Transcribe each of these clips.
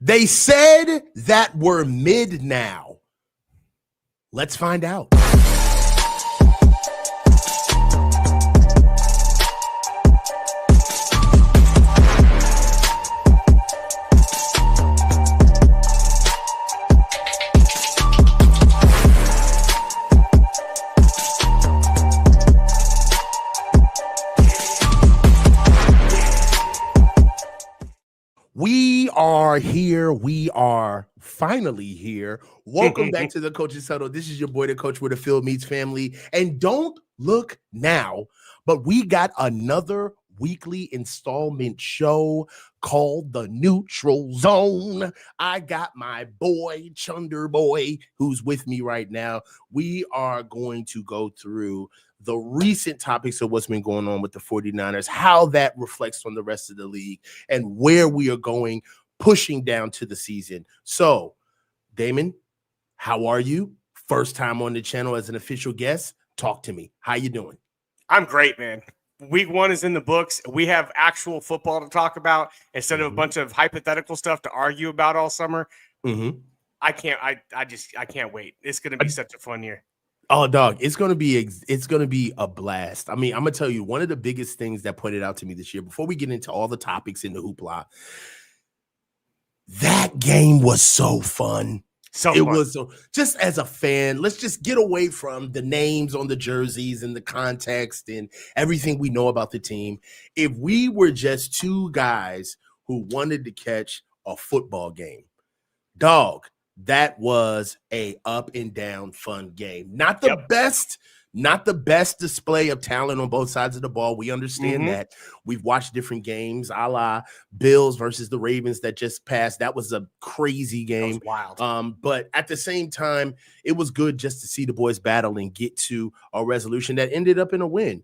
They said that we're mid now. Let's find out. We are here. We are finally here. Welcome back to the Coach's Huddle. This is your boy, the coach, where the field meets family. And don't look now, but we got another weekly installment show called The Neutral Zone. I got my boy, Chunder Boy, who's with me right now. We are going to go through the recent topics of what's been going on with the 49ers, how that reflects on the rest of the league, and where we are going, pushing down to the season. So, Damon, how are you? First time on the channel as an official guest. Talk to me. How you doing? I'm great, man. Week 1 is in the books. We have actual football to talk about instead of a bunch of hypothetical stuff to argue about all summer. I can't wait. It's going to be such a fun year. Oh, dog, it's gonna be a blast. I mean, I'm gonna tell you, one of the biggest things that pointed out to me this year, before we get into all the topics in the hoopla, that game was so fun. Was just as a fan, let's just get away from the names on the jerseys and the context and everything we know about the team. If we were just two guys who wanted to catch a football game, dog, that was a up and down fun game. Not the best display of talent on both sides of the ball. We understand that. We've watched different games, a la Bills versus the Ravens that just passed. That was a crazy game. That was wild. But at the same time, it was good just to see the boys battle and get to a resolution that ended up in a win.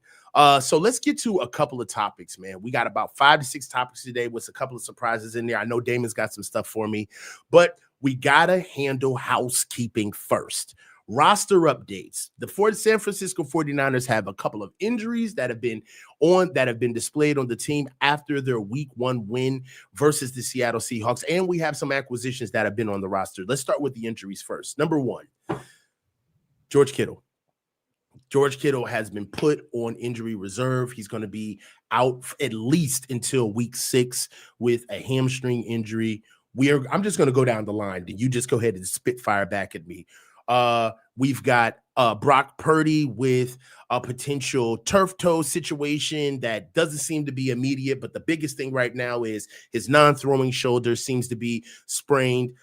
So let's get to a couple of topics, man. We got about 5 to 6 topics today with a couple of surprises in there. I know Damon's got some stuff for me, but we got to handle housekeeping first. Roster updates. The San Francisco 49ers have a couple of injuries that have been displayed on the team after their week 1 win versus the Seattle Seahawks. And we have some acquisitions that have been on the roster. Let's start with the injuries first. Number 1, George Kittle. George Kittle has been put on injury reserve. He's going to be out at least until week 6 with a hamstring injury. I'm just going to go down the line. You just go ahead and spitfire back at me. We've got Brock Purdy with a potential turf toe situation that doesn't seem to be immediate, but the biggest thing right now is his non-throwing shoulder seems to be sprained.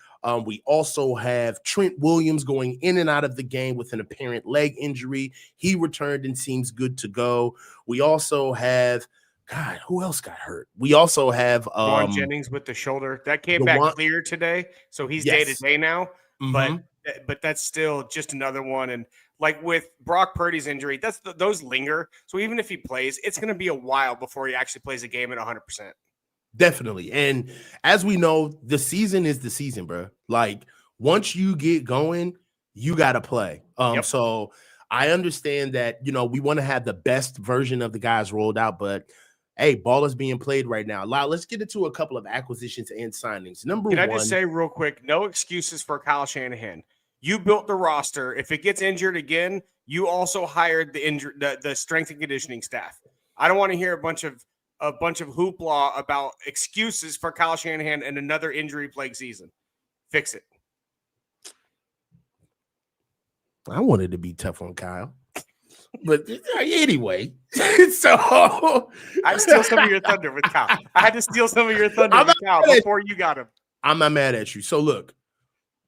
We also have Trent Williams going in and out of the game with an apparent leg injury. He returned and seems good to go. We also have God, who else got hurt? We also have Juwan Jennings with the shoulder. That came back clear today, so he's day-to-day now. But that's still just another one. And like with Brock Purdy's injury, those linger. So even if he plays, it's going to be a while before he actually plays a game at 100%. Definitely. And as we know, the season is the season, bro. Like once you get going, you got to play. So I understand that, we want to have the best version of the guys rolled out, but hey, ball is being played right now. Let's get into a couple of acquisitions and signings. Can I just say real quick, no excuses for Kyle Shanahan. You built the roster. If it gets injured again, you also hired the strength and conditioning staff. I don't want to hear a bunch of hoopla about excuses for Kyle Shanahan and another injury-plagued season. Fix it. I wanted to be tough on Kyle. But anyway, so I steal some of your thunder with Kyle. I had to steal some of your thunder with Kyle before you got him. I'm not mad at you. So look,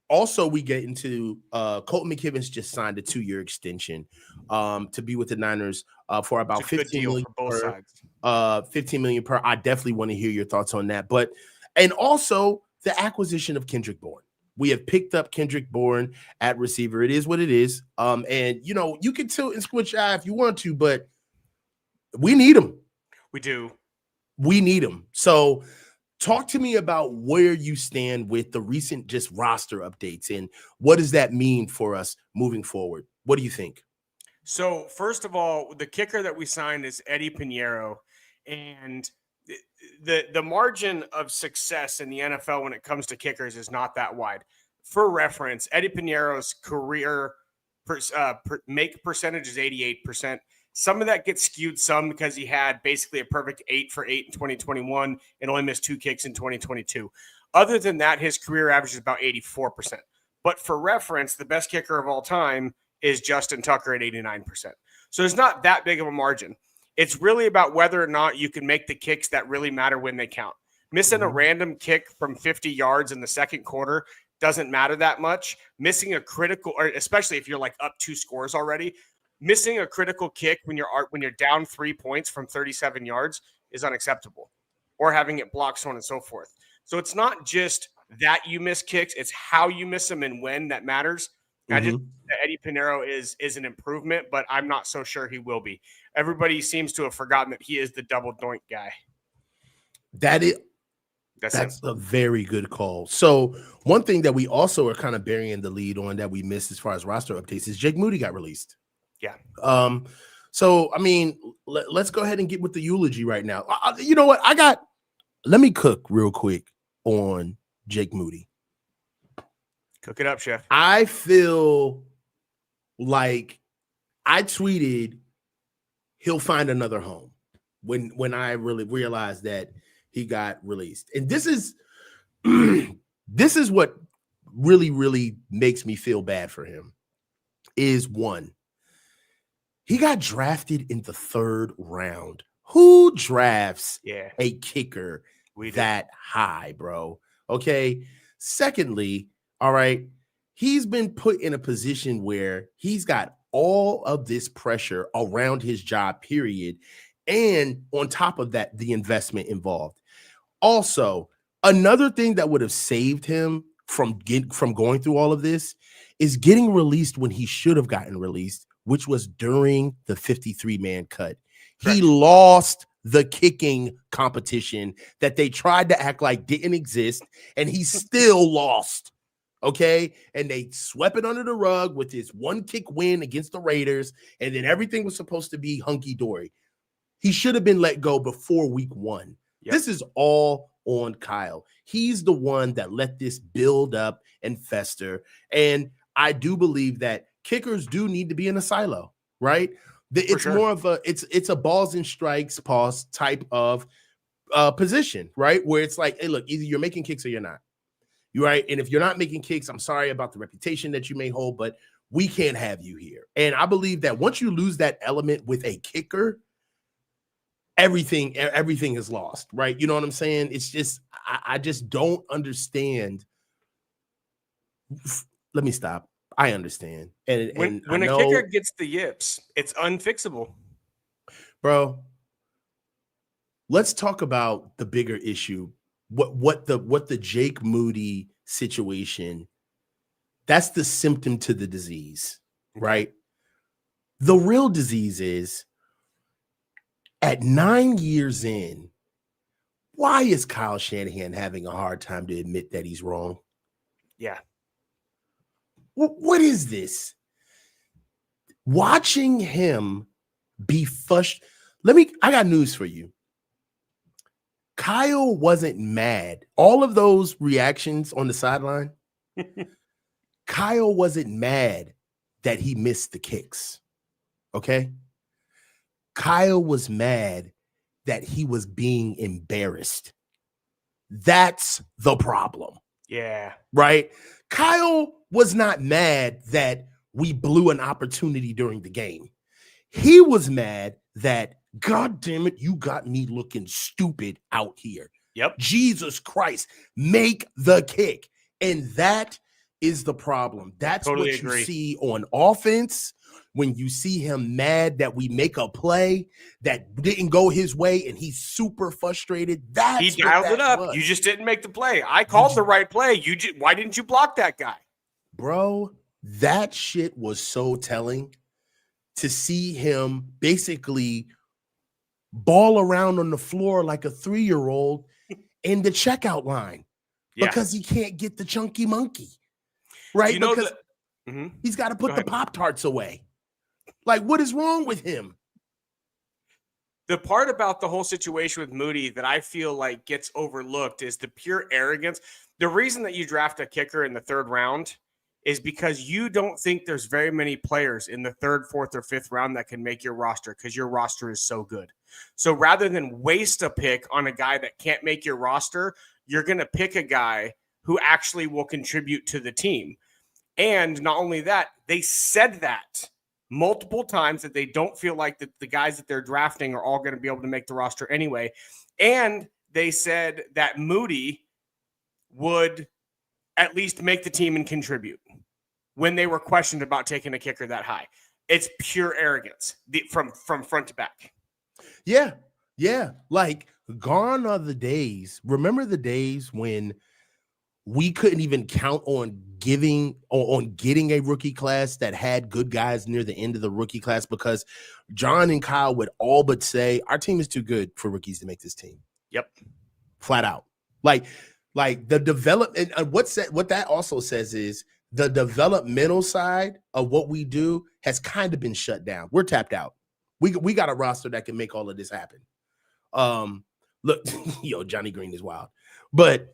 also we get into Colton McKivens just signed a 2-year extension to be with the Niners for about $15 million for both sides. 15 million per. I definitely want to hear your thoughts on that. And also the acquisition of Kendrick Bourne. We have picked up Kendrick Bourne at receiver. It is what it is. And, you can tilt and squint your eye if you want to, but we need him. We do. We need him. So talk to me about where you stand with the recent just roster updates and what does that mean for us moving forward? What do you think? So, first of all, the kicker that we signed is Eddie Pinheiro. And the margin of success in the NFL when it comes to kickers is not that wide. For reference, Eddie Piñeiro's career make percentage is 88%. Some of that gets skewed some because he had basically a perfect 8 for 8 in 2021 and only missed 2 kicks in 2022. Other than that, his career average is about 84%. But for reference, the best kicker of all time is Justin Tucker at 89%. So it's not that big of a margin. It's really about whether or not you can make the kicks that really matter when they count. Missing a random kick from 50 yards in the second quarter doesn't matter that much. Missing a critical, or especially if you're like up 2 scores already, missing a critical kick when you're down 3 points from 37 yards is unacceptable, or having it blocked, so on and so forth. So it's not just that you miss kicks; it's how you miss them and when that matters. I just Eddie Piñeiro is an improvement, but I'm not so sure he will be. Everybody seems to have forgotten that he is the double doink guy. That's a very good call. So one thing that we also are kind of burying the lead on that we missed as far as roster updates is Jake Moody got released. Yeah. So I mean, let's go ahead and get with the eulogy right now. You know what? Let me cook real quick on Jake Moody. Cook it up, chef. I feel like I tweeted he'll find another home when I really realized that he got released. And this is what really, really makes me feel bad for him is one, he got drafted in the 3rd round. Who drafts a kicker that high, bro? Okay. Secondly, all right, he's been put in a position where he's got all of this pressure around his job, period. And on top of that, the investment involved. Also, another thing that would have saved him from going through all of this is getting released when he should have gotten released, which was during the 53-man cut. Correct. He lost the kicking competition that they tried to act like didn't exist, and he still lost. Okay. And they swept it under the rug with his 1 kick win against the Raiders. And then everything was supposed to be hunky dory. He should have been let go before week 1. Yep. This is all on Kyle. He's the one that let this build up and fester. And I do believe that kickers do need to be in a silo, right? It's more of it's a balls and strikes pause type of position, right? Where it's like, hey, look, either you're making kicks or you're not. You're right. And if you're not making kicks, I'm sorry about the reputation that you may hold, but we can't have you here. And I believe that once you lose that element with a kicker, everything is lost, right? You know what I'm saying? It's just, I just don't understand. Let me stop. I understand. And when a kicker gets the yips, it's unfixable. Bro, let's talk about the bigger issue. What the Jake Moody situation, that's the symptom to the disease, right? The real disease is at 9 years in, why is Kyle Shanahan having a hard time to admit that he's wrong? Yeah. What is this? Watching him be frustrated. I got news for you. Kyle wasn't mad. All of those reactions on the sideline, Kyle wasn't mad that he missed the kicks. Okay? Kyle was mad that he was being embarrassed. That's the problem. Yeah. Right? Kyle was not mad that we blew an opportunity during the game. He was mad that, God damn it, you got me looking stupid out here. Yep. Jesus Christ, make the kick. And that is the problem. That's totally what you see on offense. When you see him mad that we make a play that didn't go his way and he's super frustrated, he dialed it up. You just didn't make the play. I called the right play. Why didn't you block that guy? Bro, that shit was so telling to see him basically ball around on the floor like a 3-year-old in the checkout line because he can't get the chunky monkey, right? You know because he's got to put the Pop-Tarts away. Like, what is wrong with him? The part about the whole situation with Moody that I feel like gets overlooked is the pure arrogance. The reason that you draft a kicker in the 3rd round is because you don't think there's very many players in the 3rd, 4th, or 5th round that can make your roster because your roster is so good. So rather than waste a pick on a guy that can't make your roster, you're going to pick a guy who actually will contribute to the team. And not only that, they said that multiple times that they don't feel like that the guys that they're drafting are all going to be able to make the roster anyway. And they said that Moody would at least make the team and contribute when they were questioned about taking a kicker that high. It's pure arrogance from front to back. Yeah. Yeah. Like, gone are the days. Remember the days when we couldn't even count on getting a rookie class that had good guys near the end of the rookie class, because John and Kyle would all but say our team is too good for rookies to make this team. Yep. Flat out. Like the development, what that also says is the developmental side of what we do has kind of been shut down. We're tapped out. We got a roster that can make all of this happen. Look, Johnny Green is wild. But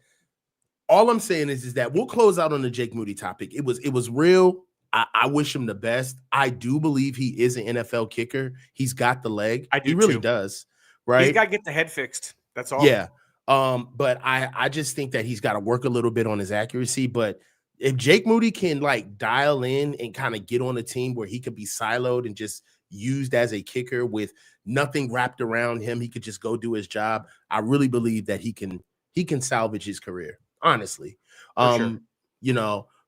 all I'm saying is that we'll close out on the Jake Moody topic. It was real. I wish him the best. I do believe he is an NFL kicker. He's got the leg. I do. He really too. Does. Right. He's got to get the head fixed. That's all. Yeah. But I just think that he's got to work a little bit on his accuracy. But if Jake Moody can like dial in and kind of get on a team where he could be siloed and just used as a kicker with nothing wrapped around him, he could just go do his job. I really believe that he can salvage his career. Honestly, Sure.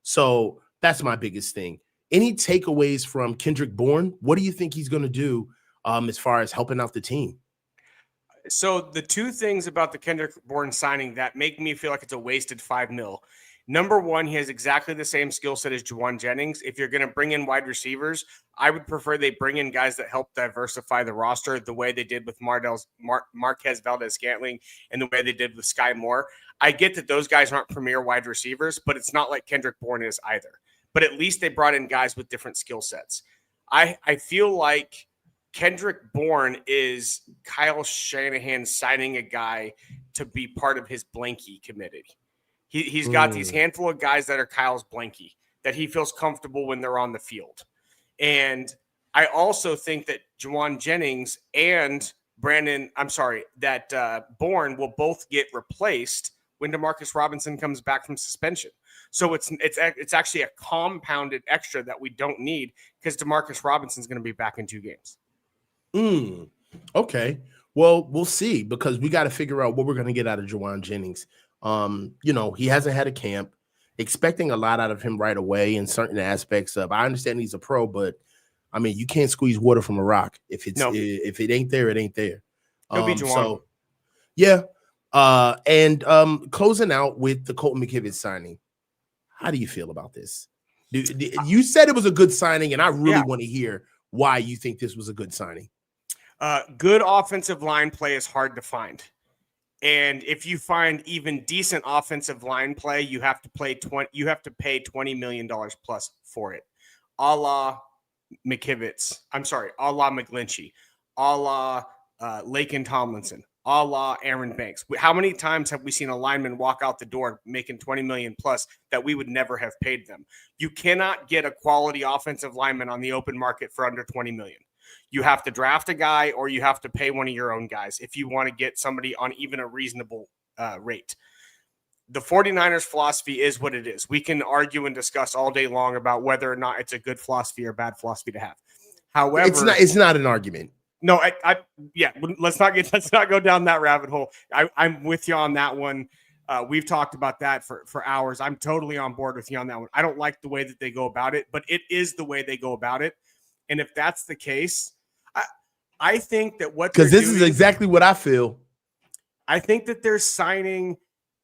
So that's my biggest thing. Any takeaways from Kendrick Bourne? What do you think he's going to do as far as helping out the team? So the two things about the Kendrick Bourne signing that make me feel like it's a wasted $5 million. Number one, he has exactly the same skill set as Juwan Jennings. If you're going to bring in wide receivers, I would prefer they bring in guys that help diversify the roster the way they did with Marquez Valdez-Scantling and the way they did with Sky Moore. I get that those guys aren't premier wide receivers, but it's not like Kendrick Bourne is either. But at least they brought in guys with different skill sets. I feel like Kendrick Bourne is Kyle Shanahan signing a guy to be part of his blankie committee. He's got these handful of guys that are Kyle's blankie that he feels comfortable when they're on the field. And I also think that Juwan Jennings and Bourne will both get replaced when DeMarcus Robinson comes back from suspension. So it's actually a compounded extra that we don't need because DeMarcus Robinson is going to be back in 2 games. Okay. Well, we'll see, because we got to figure out what we're going to get out of Juwan Jennings. He hasn't had a camp. Expecting a lot out of him right away in certain aspects of. I understand he's a pro, but I mean, you can't squeeze water from a rock. If it ain't there, it ain't there. He'll be Juwan. So yeah. And closing out with the Colton McKivitz signing. How do you feel about this? You said it was a good signing, and I really want to hear why you think this was a good signing. Good offensive line play is hard to find. And if you find even decent offensive line play, you have to pay $20 million plus for it. A la McKivitz. I'm sorry, a la McGlinchey, a la Laken Tomlinson, a la Aaron Banks. How many times have we seen a lineman walk out the door making $20 million plus that we would never have paid them? You cannot get a quality offensive lineman on the open market for under $20 million. You have to draft a guy or you have to pay one of your own guys if you want to get somebody on even a reasonable rate. The 49ers philosophy is what it is. We can argue and discuss all day long about whether or not it's a good philosophy or bad philosophy to have. However, it's not an argument. No, let's not go down that rabbit hole. I'm with you on that one. We've talked about that for hours. I'm totally on board with you on that one. I don't like the way that they go about it, but it is the way they go about it. And if that's the case, I think that because this is exactly what I feel. I think that they're signing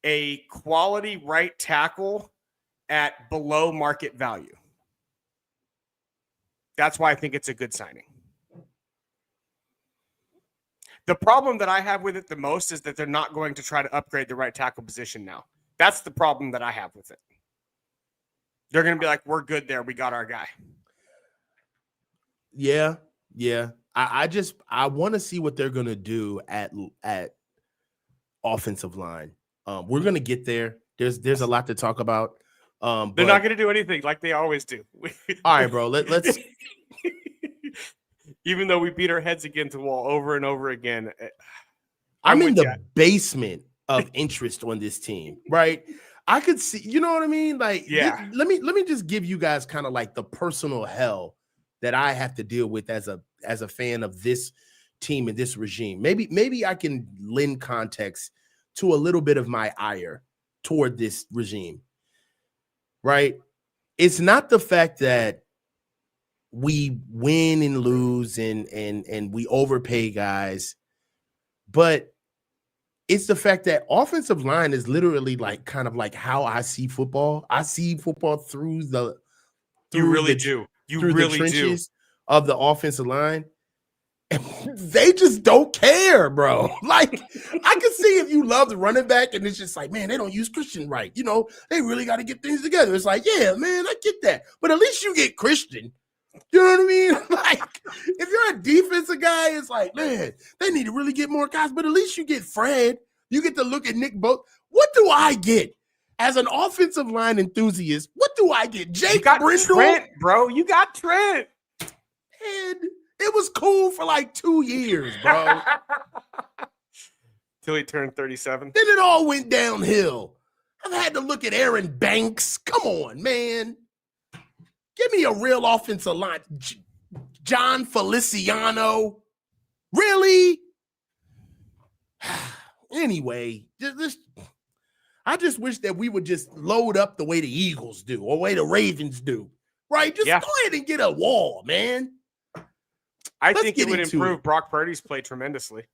a quality right tackle at below market value. That's why I think it's a good signing. The problem that I have with it the most is that they're not going to try to upgrade the right tackle position now. That's the problem that I have with it. They're going to be like, we're good there. We got our guy. Yeah. I want to see what they're gonna do at offensive line. We're gonna get there. There's a lot to talk about. They're not gonna do anything like they always do. All right, bro. Let's. Even though we beat our heads against the wall over and over again, I'm in the basement of interest on this team, right? I could see, you know what I mean? Like, yeah. Let me just give you guys kind of like the personal hell that I have to deal with as a fan of this team and this regime. Maybe I can lend context to a little bit of my ire toward this regime, right? It's not the fact that we win and lose and we overpay guys, but it's the fact that offensive line is literally like kind of like how I see football. I see football through the trenches of the offensive line. And they just don't care, bro. Like, I can see if you love the running back and it's just like, man, they don't use Christian right. You know, they really got to get things together. It's like, yeah, man, I get that. But at least you get Christian. You know what I mean? Like, if you're a defensive guy, it's like, man, they need to really get more guys. But at least you get Fred. You get to look at Nick Boat. What do I get as an offensive line enthusiast? What do I get? Jake Brindle? Trent, bro. You got Trent. And it was cool for like 2 years, bro. Till he turned 37. Then it all went downhill. I've had to look at Aaron Banks. Come on, man. Give me a real offensive line. John Feliciano. Really? Anyway, I just wish that we would just load up the way the Eagles do or the way the Ravens do. Right? Just go ahead and get a wall, man. I think it would improve Brock Purdy's play tremendously.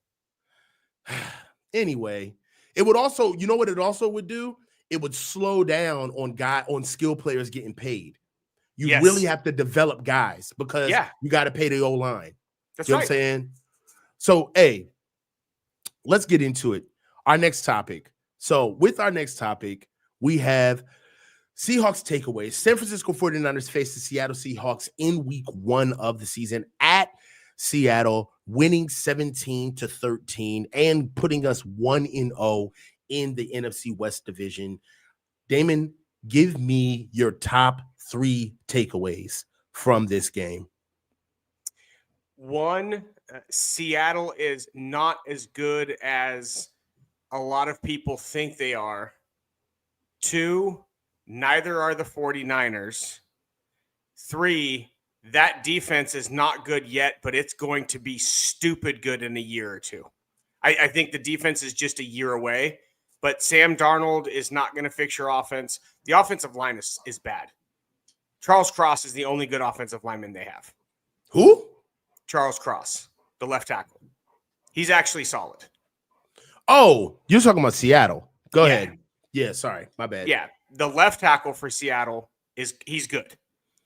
Anyway, it would also, you know what it also would do? It would slow down on skill players getting paid. You really have to develop guys because you got to pay the O-line. That's you know what I'm saying? So, hey, let's get into it. Our next topic. So, with our next topic, we have Seahawks takeaways. San Francisco 49ers face the Seattle Seahawks in week 1 of the season at Seattle, winning 17-13 and putting us 1-0 in the NFC West division. Damon, give me your top 3 takeaways from this game. 1, Seattle is not as good as a lot of people think they are. 2, neither are the 49ers. 3, that defense is not good yet, but it's going to be stupid good in a year or 2. I think the defense is just a year away, but Sam Darnold is not going to fix your offense. The offensive line is bad. Charles Cross is the only good offensive lineman they have. Who? Charles Cross, the left tackle. He's actually solid. Oh, you're talking about Seattle. Go ahead. Yeah, sorry. My bad. Yeah, the left tackle for Seattle he's good.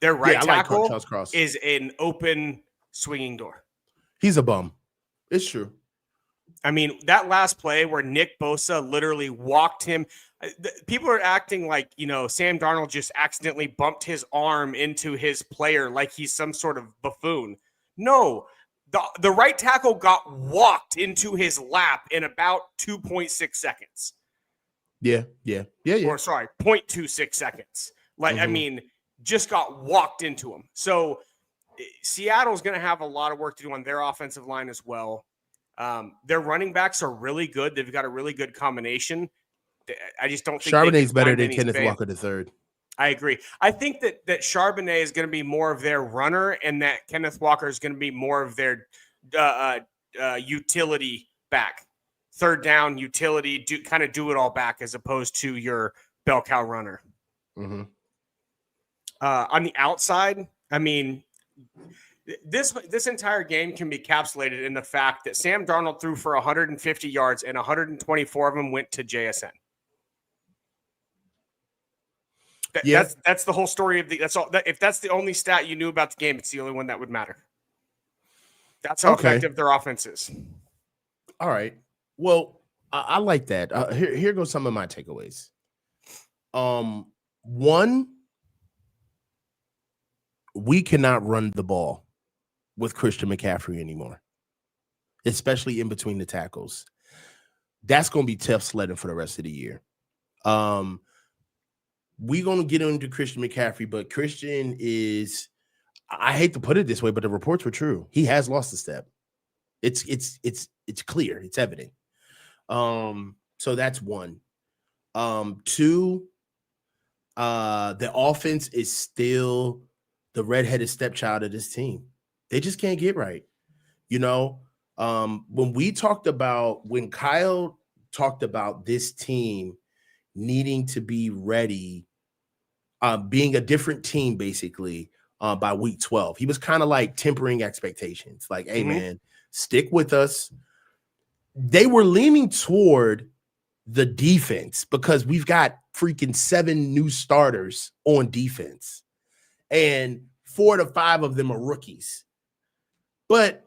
Their right tackle is an open swinging door. He's a bum. It's true. I mean, that last play where Nick Bosa literally walked him. People are acting like, Sam Darnold just accidentally bumped his arm into his player like he's some sort of buffoon. No, the right tackle got walked into his lap in about 2.6 seconds. Yeah. Or sorry, 0.26 seconds. Like, I mean, just got walked into him. So Seattle's going to have a lot of work to do on their offensive line as well. Their running backs are really good. They've got a really good combination. I just don't think Charbonnet's better than Kenneth Walker III. I agree. I think that Charbonnet is going to be more of their runner and that Kenneth Walker is going to be more of their utility back. Third down utility, do it all back as opposed to your bell cow runner. Mm-hmm. On the outside, I mean, this entire game can be encapsulated in the fact that Sam Darnold threw for 150 yards and 124 of them went to JSN. That's the whole story of that's all. If that's the only stat you knew about the game, it's the only one that would matter. That's how effective their offense is. All right. Well, I like that. Here goes some of my takeaways. 1, we cannot run the ball. with Christian McCaffrey anymore, especially in between the tackles. That's going to be tough sledding for the rest of the year. We're going to get into Christian McCaffrey, but Christian is, I hate to put it this way, but the reports were true. He has lost a step. It's clear. It's evident. So that's one. Two, the offense is still the redheaded stepchild of this team. They just can't get right. You know, when Kyle talked about this team needing to be ready, being a different team, basically, by week 12, he was kind of like tempering expectations. Like, hey, man, stick with us. They were leaning toward the defense because we've got freaking 7 new starters on defense, and 4 to 5 of them are rookies. But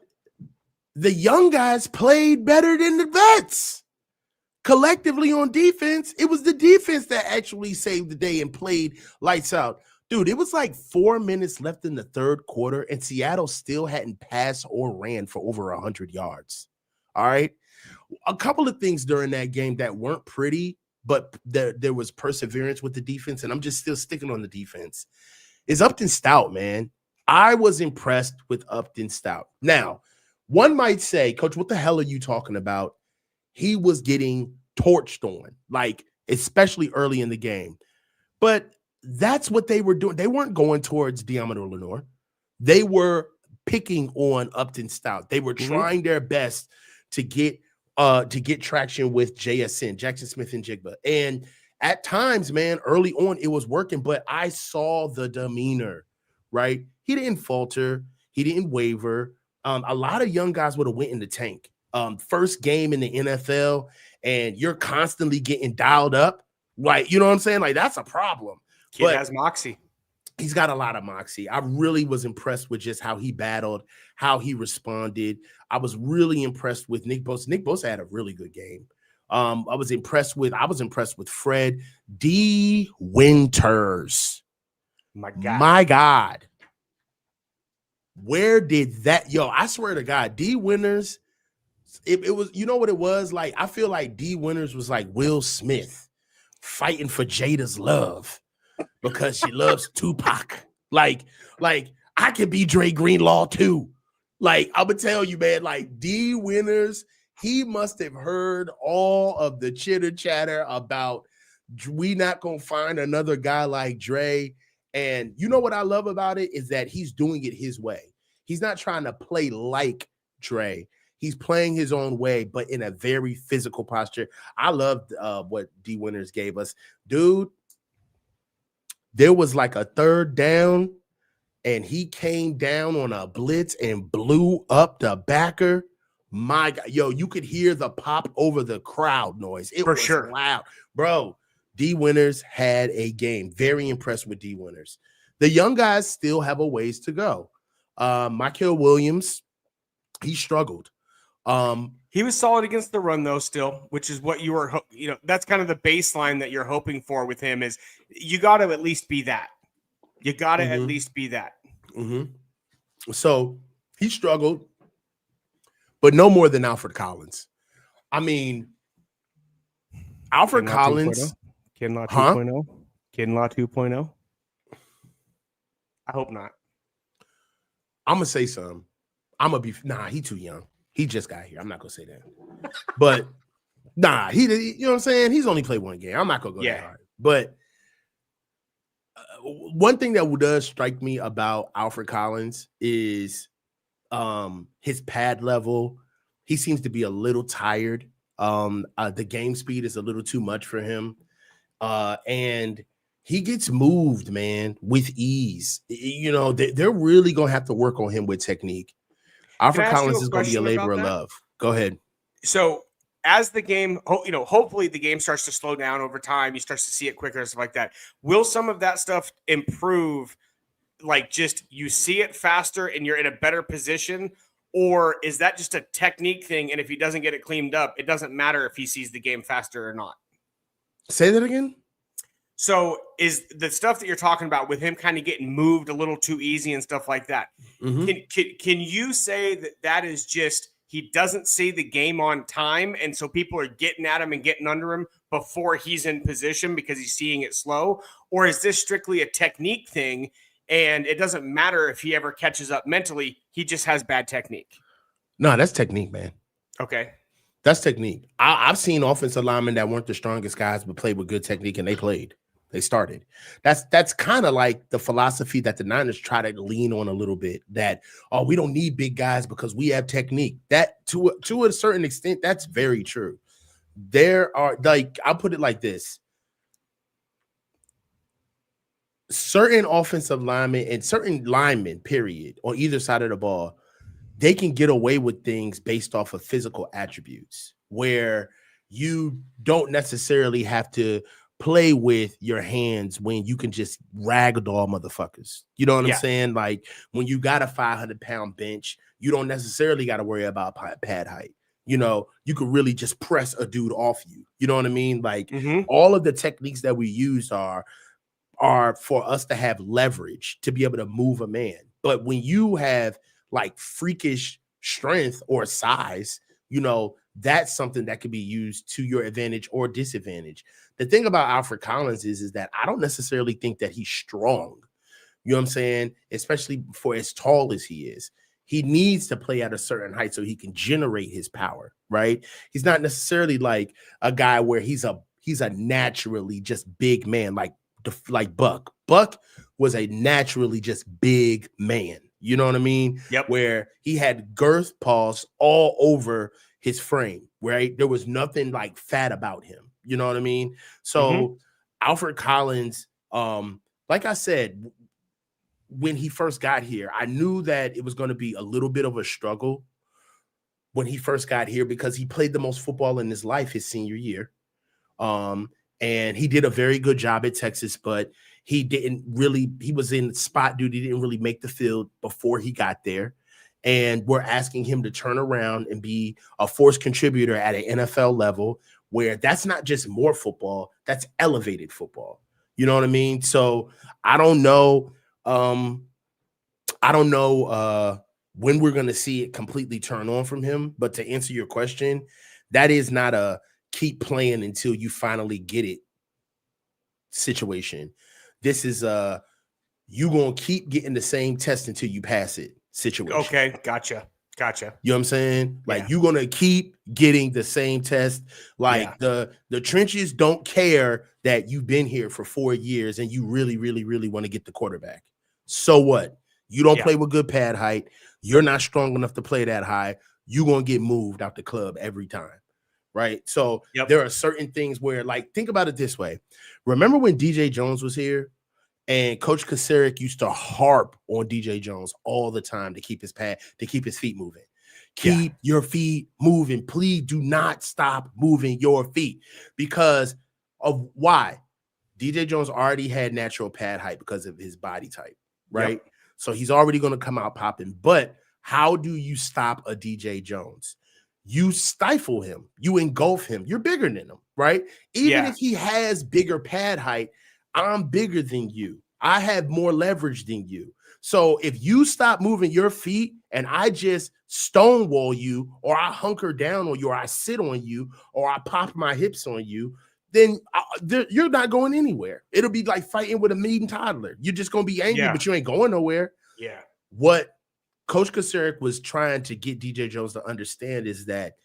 the young guys played better than the vets. Collectively on defense, it was the defense that actually saved the day and played lights out. Dude, it was like 4 minutes left in the third quarter, and Seattle still hadn't passed or ran for over 100 yards. All right? A couple of things during that game that weren't pretty, but there was perseverance with the defense, and I'm just still sticking on the defense, is Upton Stout, man. I was impressed with Upton Stout. Now, one might say, Coach, what the hell are you talking about? He was getting torched on, like, especially early in the game. But that's what they were doing. They weren't going towards Diamador Lenore. They were picking on Upton Stout. They were trying their best to get traction with JSN, Jackson Smith and Jigba. And at times, man, early on, it was working, but I saw the demeanor, right? He didn't falter. He didn't waver. A lot of young guys would have went in the tank. First game in the NFL, and you're constantly getting dialed up. Like, you know what I'm saying? Like, that's a problem. Kid has moxie. He's got a lot of moxie. I really was impressed with just how he battled, how he responded. I was really impressed with Nick Bosa. Nick Bosa had a really good game. I was impressed with Fred D. Winters. My God. Where did that? Yo, I swear to God, D. Winters, it was, you know what it was? Like, I feel like D. Winters was like Will Smith fighting for Jada's love because she loves Tupac. Like I could be Dre Greenlaw too. Like, I'm gonna tell you, man, like D. Winters, he must have heard all of the chitter chatter about we not gonna find another guy like Dre. And you know what I love about it is that he's doing it his way. He's not trying to play like Dre. He's playing his own way, but in a very physical posture. I loved what D. Winters gave us. Dude, there was like a third down, and he came down on a blitz and blew up the backer. My God, yo, you could hear the pop over the crowd noise. It was loud. Bro, D. Winters had a game. Very impressed with D. Winters. The young guys still have a ways to go. Michael Williams, he struggled. He was solid against the run, though, still, which is what you were, that's kind of the baseline that you're hoping for with him is you got to at least be that. You got to at least be that. So he struggled, but no more than Alfred Collins. I mean, Alfred Collins. Kinlaw 2.0? Kinlaw 2.0? I hope not. I'm going to say something. He too young. He just got here. I'm not going to say that. But, you know what I'm saying? He's only played one game. I'm not going to go that hard. But one thing that does strike me about Alfred Collins is his pad level. He seems to be a little tired. The game speed is a little too much for him. And he gets moved, man, with ease. You know, they're really going to have to work on him with technique. Alfred Collins is going to be a labor of love. Go ahead. So as the game, hopefully the game starts to slow down over time. You start to see it quicker and stuff like that. Will some of that stuff improve? Like, just you see it faster and you're in a better position? Or is that just a technique thing? And if he doesn't get it cleaned up, it doesn't matter if he sees the game faster or not. Say that again. So is the stuff that you're talking about with him kind of getting moved a little too easy and stuff like that? Can you say that is just he doesn't see the game on time, and so people are getting at him and getting under him before he's in position because he's seeing it slow? Or is this strictly a technique thing, and it doesn't matter if he ever catches up mentally, he just has bad technique? No, that's technique, man. Okay. That's technique. I've seen offensive linemen that weren't the strongest guys but played with good technique, and they played. They started. That's kind of like the philosophy that the Niners try to lean on a little bit, that, oh, we don't need big guys because we have technique. That to a certain extent, that's very true. There are, like, I'll put it like this. Certain offensive linemen and certain linemen, period, on either side of the ball, they can get away with things based off of physical attributes where you don't necessarily have to play with your hands when you can just ragdoll motherfuckers. You know what I'm saying? Like, when you got a 500-pound bench, you don't necessarily got to worry about pad height. You know, you could really just press a dude off you. You know what I mean? Like, all of the techniques that we use are for us to have leverage to be able to move a man. But when you have like freakish strength or size, you know, that's something that could be used to your advantage or disadvantage. The thing about Alfred Collins is that I don't necessarily think that he's strong. You know what I'm saying? Especially for as tall as he is. He needs to play at a certain height so he can generate his power, right? He's not necessarily like a guy where he's a naturally just big man like Buck. Buck was a naturally just big man. You know what I mean? Yep. Where he had girth pulse all over his frame, right? There was nothing like fat about him. You know what I mean? So Alfred Collins, like I said, when he first got here, I knew that it was going to be a little bit of a struggle when he first got here because he played the most football in his life his senior year. And he did a very good job at Texas, but he was in spot duty, didn't really make the field before he got there. And we're asking him to turn around and be a force contributor at an NFL level where that's not just more football, that's elevated football. You know what I mean? So I don't know when we're going to see it completely turn on from him. But to answer your question, that is not a keep playing until you finally get it situation. This is you gonna keep getting the same test until you pass it situation. Okay, gotcha. You know what I'm saying? Like, you're gonna keep getting the same test. Like, the trenches don't care that you've been here for 4 years and you really, really, really want to get the quarterback. So what? You don't play with good pad height. You're not strong enough to play that high. You're gonna get moved out the club every time. Right. So there are certain things where, like, think about it this way. Remember when DJ Jones was here and Coach Kasarik used to harp on DJ Jones all the time to keep his feet moving. Keep your feet moving. Please do not stop moving your feet because of why? DJ Jones already had natural pad height because of his body type. Right. So he's already going to come out popping. But how do you stop a DJ Jones? You stifle him. You engulf him. You're bigger than him, right? Even if he has bigger pad height, I'm bigger than you. I have more leverage than you. So if you stop moving your feet and I just stonewall you, or I hunker down on you, or I sit on you, or I pop my hips on you, then you're not going anywhere. It'll be like fighting with a mean toddler. You're just going to be angry, but you ain't going nowhere. Yeah. What Coach Kasarik was trying to get DJ Jones to understand is that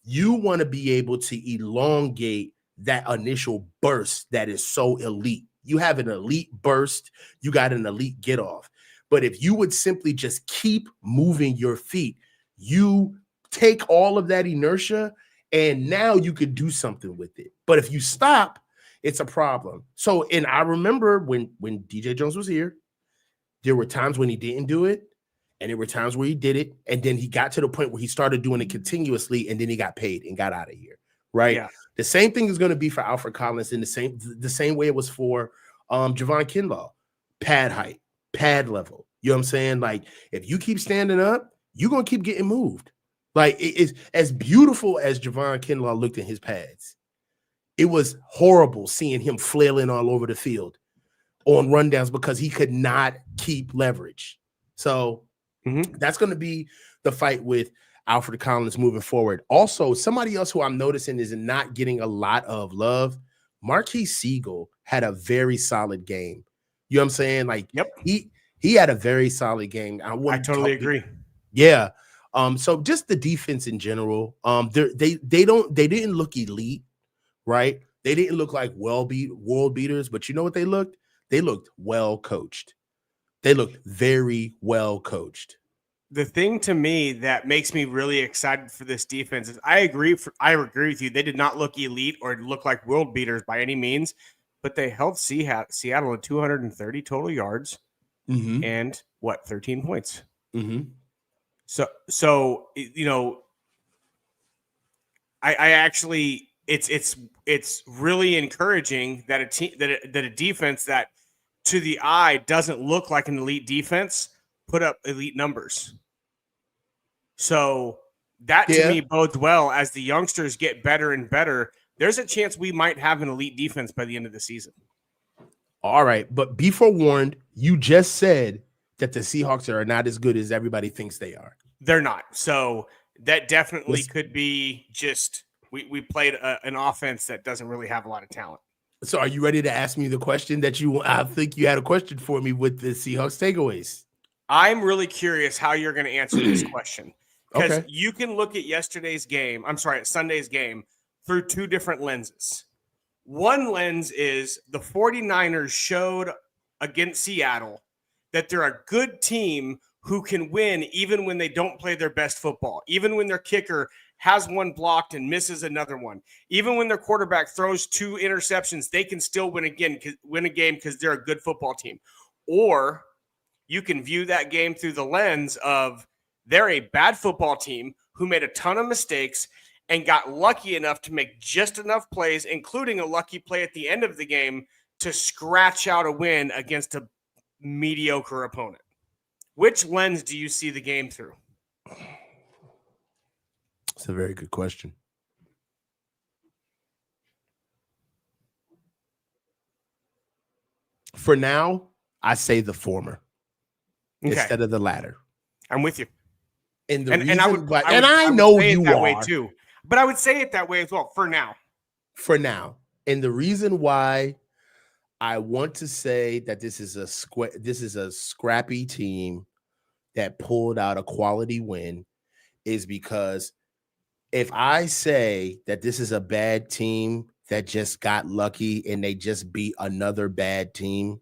you want to be able to elongate that initial burst that is so elite. You have an elite burst, you got an elite get off. But if you would simply just keep moving your feet, you take all of that inertia and now you could do something with it. But if you stop, it's a problem. So, and I remember when DJ Jones was here, there were times when he didn't do it. And there were times where he did it, and then he got to the point where he started doing it continuously, and then he got paid and got out of here, right? Yeah. The same thing is going to be for Alfred Collins in the same way it was for Javon Kinlaw. Pad height, pad level. You know what I'm saying? Like, if you keep standing up, you're going to keep getting moved. Like, it's as beautiful as Javon Kinlaw looked in his pads. It was horrible seeing him flailing all over the field on rundowns because he could not keep leverage. So that's going to be the fight with Alfred Collins moving forward. Also, somebody else who I'm noticing is not getting a lot of love. Marquise Siegel had a very solid game. You know what I'm saying? Like, he had a very solid game. I totally agree. Yeah. So just the defense in general, they didn't look elite, right? They didn't look like world beaters, but you know what they looked? They looked well coached. They looked very well coached. The thing to me that makes me really excited for this defense is I agree with you. They did not look elite or look like world beaters by any means, but they held Seattle at 230 total yards and 13 points. So you know, I actually it's really encouraging that a defense that to the eye doesn't look like an elite defense put up elite numbers. So that to me bodes well as the youngsters get better and better. There's a chance we might have an elite defense by the end of the season. All right, but be forewarned, you just said that the Seahawks are not as good as everybody thinks they are. They're not. So that definitely could be just we played an offense that doesn't really have a lot of talent. So are you ready to ask me the question that I think you had a question for me with the Seahawks takeaways? I'm really curious how you're going to answer this question. Because you can look at Sunday's game through two different lenses. One lens is the 49ers showed against Seattle that they're a good team who can win even when they don't play their best football, even when their kicker has one blocked and misses another one, even when their quarterback throws 2 interceptions, they can still win a game because they're a good football team. Or you can view that game through the lens of they're a bad football team who made a ton of mistakes and got lucky enough to make just enough plays, including a lucky play at the end of the game, to scratch out a win against a mediocre opponent. Which lens do you see the game through? It's a very good question. For now, I say the former instead of the latter. I'm with you. And I know you that are way too, but I would say it that way as well for now. And the reason why I want to say that this is a scrappy team that pulled out a quality win is because if I say that this is a bad team that just got lucky and they just beat another bad team,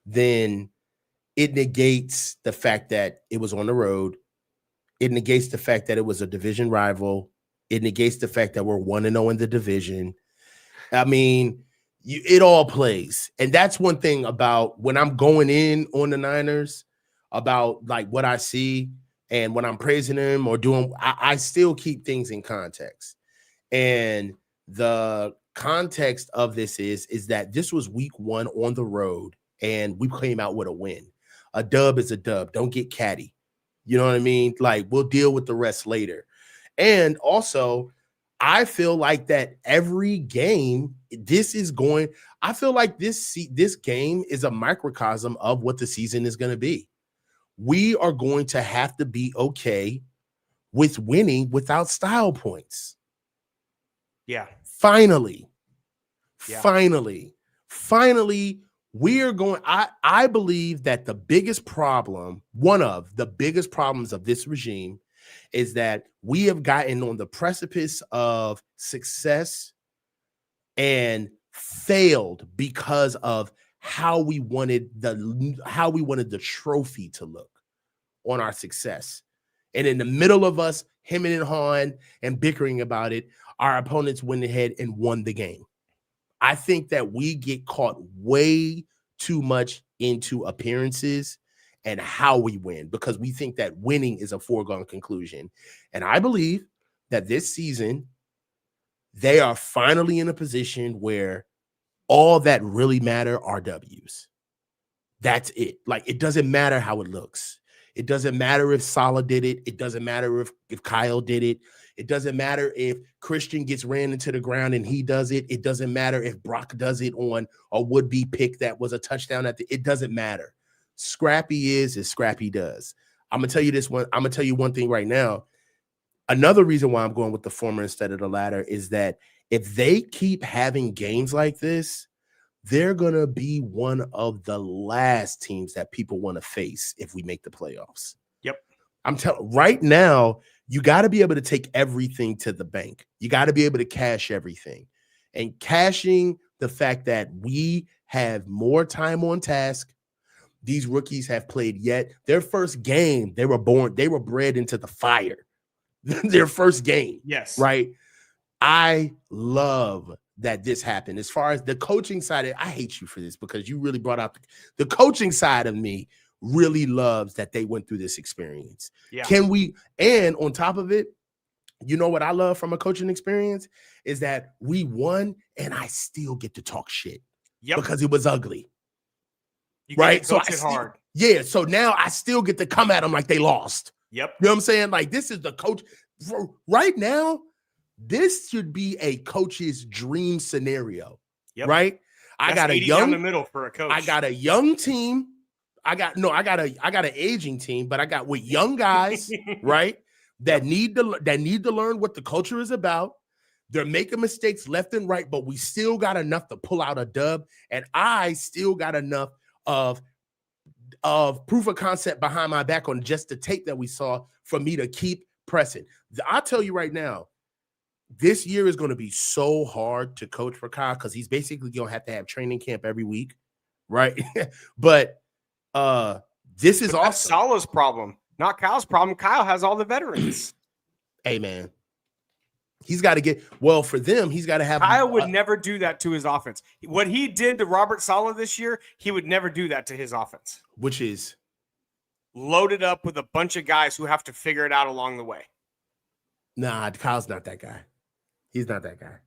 then it negates the fact that it was on the road. It negates the fact that it was a division rival. It negates the fact that we're 1-0 in the division. I mean, it all plays. And that's one thing about when I'm going in on the Niners about like what I see and when I'm praising them or doing, I still keep things in context. And the context of this is that this was week 1 on the road and we came out with a win. A dub is a dub. Don't get catty. You know what I mean? Like, we'll deal with the rest later. And also, I feel like that every game, I feel like this game is a microcosm of what the season is going to be. We are going to have to be okay with winning without style points. Yeah. Finally, we are going. I believe that one of the biggest problems of this regime is that we have gotten on the precipice of success and failed because of how we wanted the trophy to look on our success. And in the middle of us hemming and hawing and bickering about it, our opponents went ahead and won the game. I think that we get caught way too much into appearances and how we win because we think that winning is a foregone conclusion. And I believe that this season, they are finally in a position where all that really matter are W's. That's it. Like, it doesn't matter how it looks. It doesn't matter if Salah did it. It doesn't matter if Kyle did it. It doesn't matter if Christian gets ran into the ground and he does it. It doesn't matter if Brock does it on a would-be pick that was a touchdown it doesn't matter. Scrappy is as Scrappy does. I'm gonna tell you this one. I'm gonna tell you one thing right now. Another reason why I'm going with the former instead of the latter is that if they keep having games like this, they're gonna be one of the last teams that people want to face if we make the playoffs. Yep. I'm telling right now, you got to be able to take everything to the bank. You got to be able to cash everything. And cashing the fact that we have more time on task. These rookies have played yet. Their first game, they were bred into the fire. Their first game. Yes. Right. I love that this happened. As far as the coaching side, I hate you for this because you really brought out the coaching side of me really loves that they went through this experience. Yeah. And on top of it, you know what I love from a coaching experience is that we won and I still get to talk shit because it was ugly. Right. So hard. Yeah. So now I still get to come at them like they lost. Yep. You know what I'm saying? Like this is the coach right now. This should be a coach's dream scenario. Yep. Right. I got a young down the middle for a coach. I got a young team. I got an aging team, but I got with young guys, right? That need to learn what the culture is about. They're making mistakes left and right, but we still got enough to pull out a dub. And I still got enough of proof of concept behind my back on just the tape that we saw for me to keep pressing. I'll tell you right now, this year is going to be so hard to coach for Kyle because he's basically going to have training camp every week, right? But this is also Salah's problem, not Kyle's problem. Kyle has all the veterans. Hey, man. He's got to get for them. He's got to have. Kyle would never do that to his offense. What he did to Robert Saleh this year, he would never do that to his offense. Which is loaded up with a bunch of guys who have to figure it out along the way. Nah, Kyle's not that guy. He's not that guy.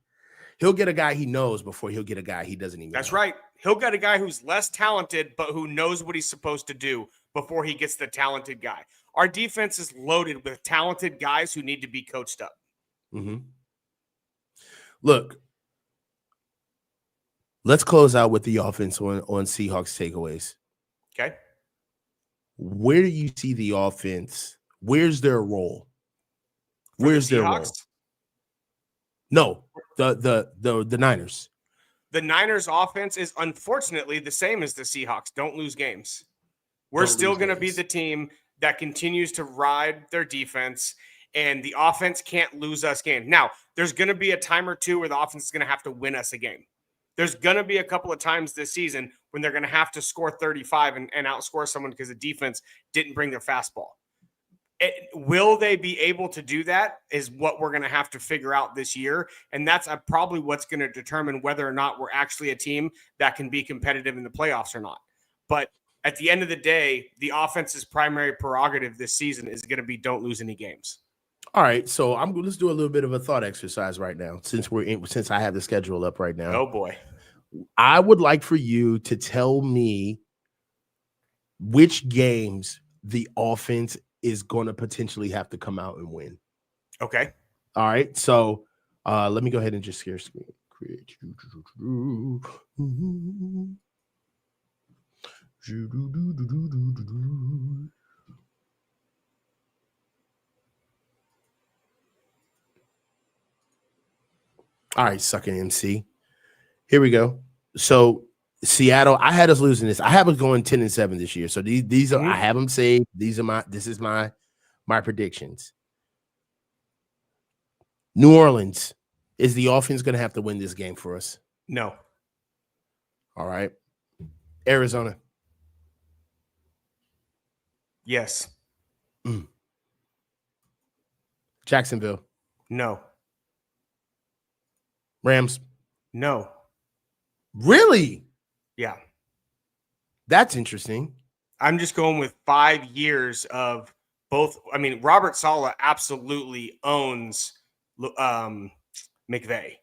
He'll get a guy he knows before he'll get a guy he doesn't even That's know. right. He'll get a guy who's less talented, but who knows what he's supposed to do before he gets the talented guy. Our defense is loaded with talented guys who need to be coached up. Mm-hmm. Look, let's close out with the offense on Seahawks takeaways. Okay. Where do you see the offense? Where's their role? Where's their role? No, the Niners. The Niners offense is unfortunately the same as the Seahawks. Don't lose games. We're still going to be the team that continues to ride their defense, and the offense can't lose us games. Now, there's going to be a time or two where the offense is going to have to win us a game. There's going to be a couple of times this season when they're going to have to score 35 and outscore someone because the defense didn't bring their fastball. Will they be able to do that is what we're going to have to figure out this year. And that's probably what's going to determine whether or not we're actually a team that can be competitive in the playoffs or not. But at the end of the day, the offense's primary prerogative this season is going to be don't lose any games. All right. So let's do a little bit of a thought exercise right now since I have the schedule up right now. Oh boy. I would like for you to tell me which games the offense is going to potentially have to come out and win. Okay. All right. So let me go ahead and just share screen. All right, sucking MC. Here we go. So Seattle, I had us losing this. I have us going 10-7 this year. So these are I have them saved. This is my predictions. New Orleans, is the offense going to have to win this game for us? No. All right. Arizona. Yes. Jacksonville. No. Rams. No. Really? Yeah. That's interesting. I'm just going with 5 years of both. I mean, Robert Saleh absolutely owns McVay.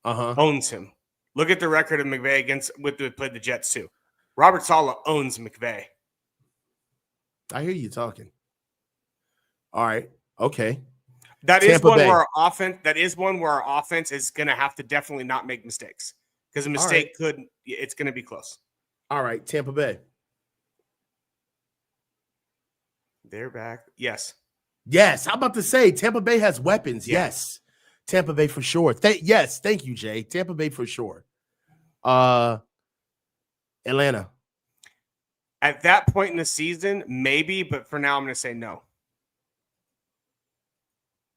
Owns him. Look at the record of McVay played the Jets too. Robert Saleh owns McVay. I hear you talking. All right. Okay. That is Tampa one Bay. where our offense is going to have to definitely not make mistakes, because a mistake it's going to be close. All right, Tampa Bay. They're back. Yes. Yes, I'm about to say Tampa Bay has weapons. Yeah. Yes. Tampa Bay for sure. Thank you, Jay. Tampa Bay for sure. Atlanta. At that point in the season, maybe, but for now, I'm going to say no.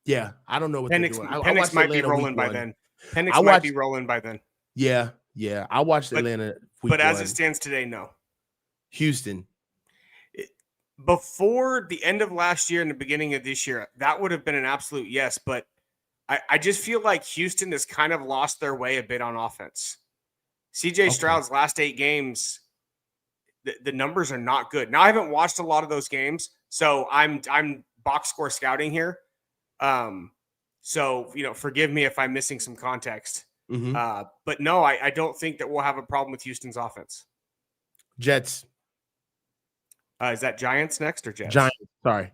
Yeah, I don't know what they're doing. Penix might be rolling by then. Penix might be rolling by then. Yeah. I watched Atlanta week but one. as it stands today, no. Houston. Before the end of last year and the beginning of this year, that would have been an absolute yes, but I just feel like Houston has kind of lost their way a bit on offense. CJ Stroud's last 8 games, the numbers are not good. Now, I haven't watched a lot of those games, so I'm box score scouting here. So, forgive me if I'm missing some context. Mm-hmm. But no, I don't think that we'll have a problem with Houston's offense. Jets. Is that Giants next or Jets? Giants. Sorry.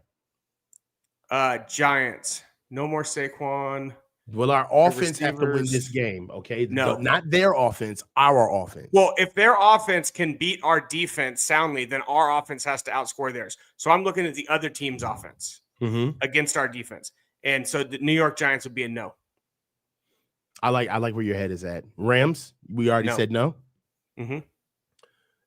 Giants. No more Saquon. Will our offense have to win this game? Okay. No. Not their offense, our offense. Well, if their offense can beat our defense soundly, then our offense has to outscore theirs. So I'm looking at the other team's offense against our defense. And so the New York Giants would be a no. I like where your head is at. Rams, we already said no. Mm-hmm.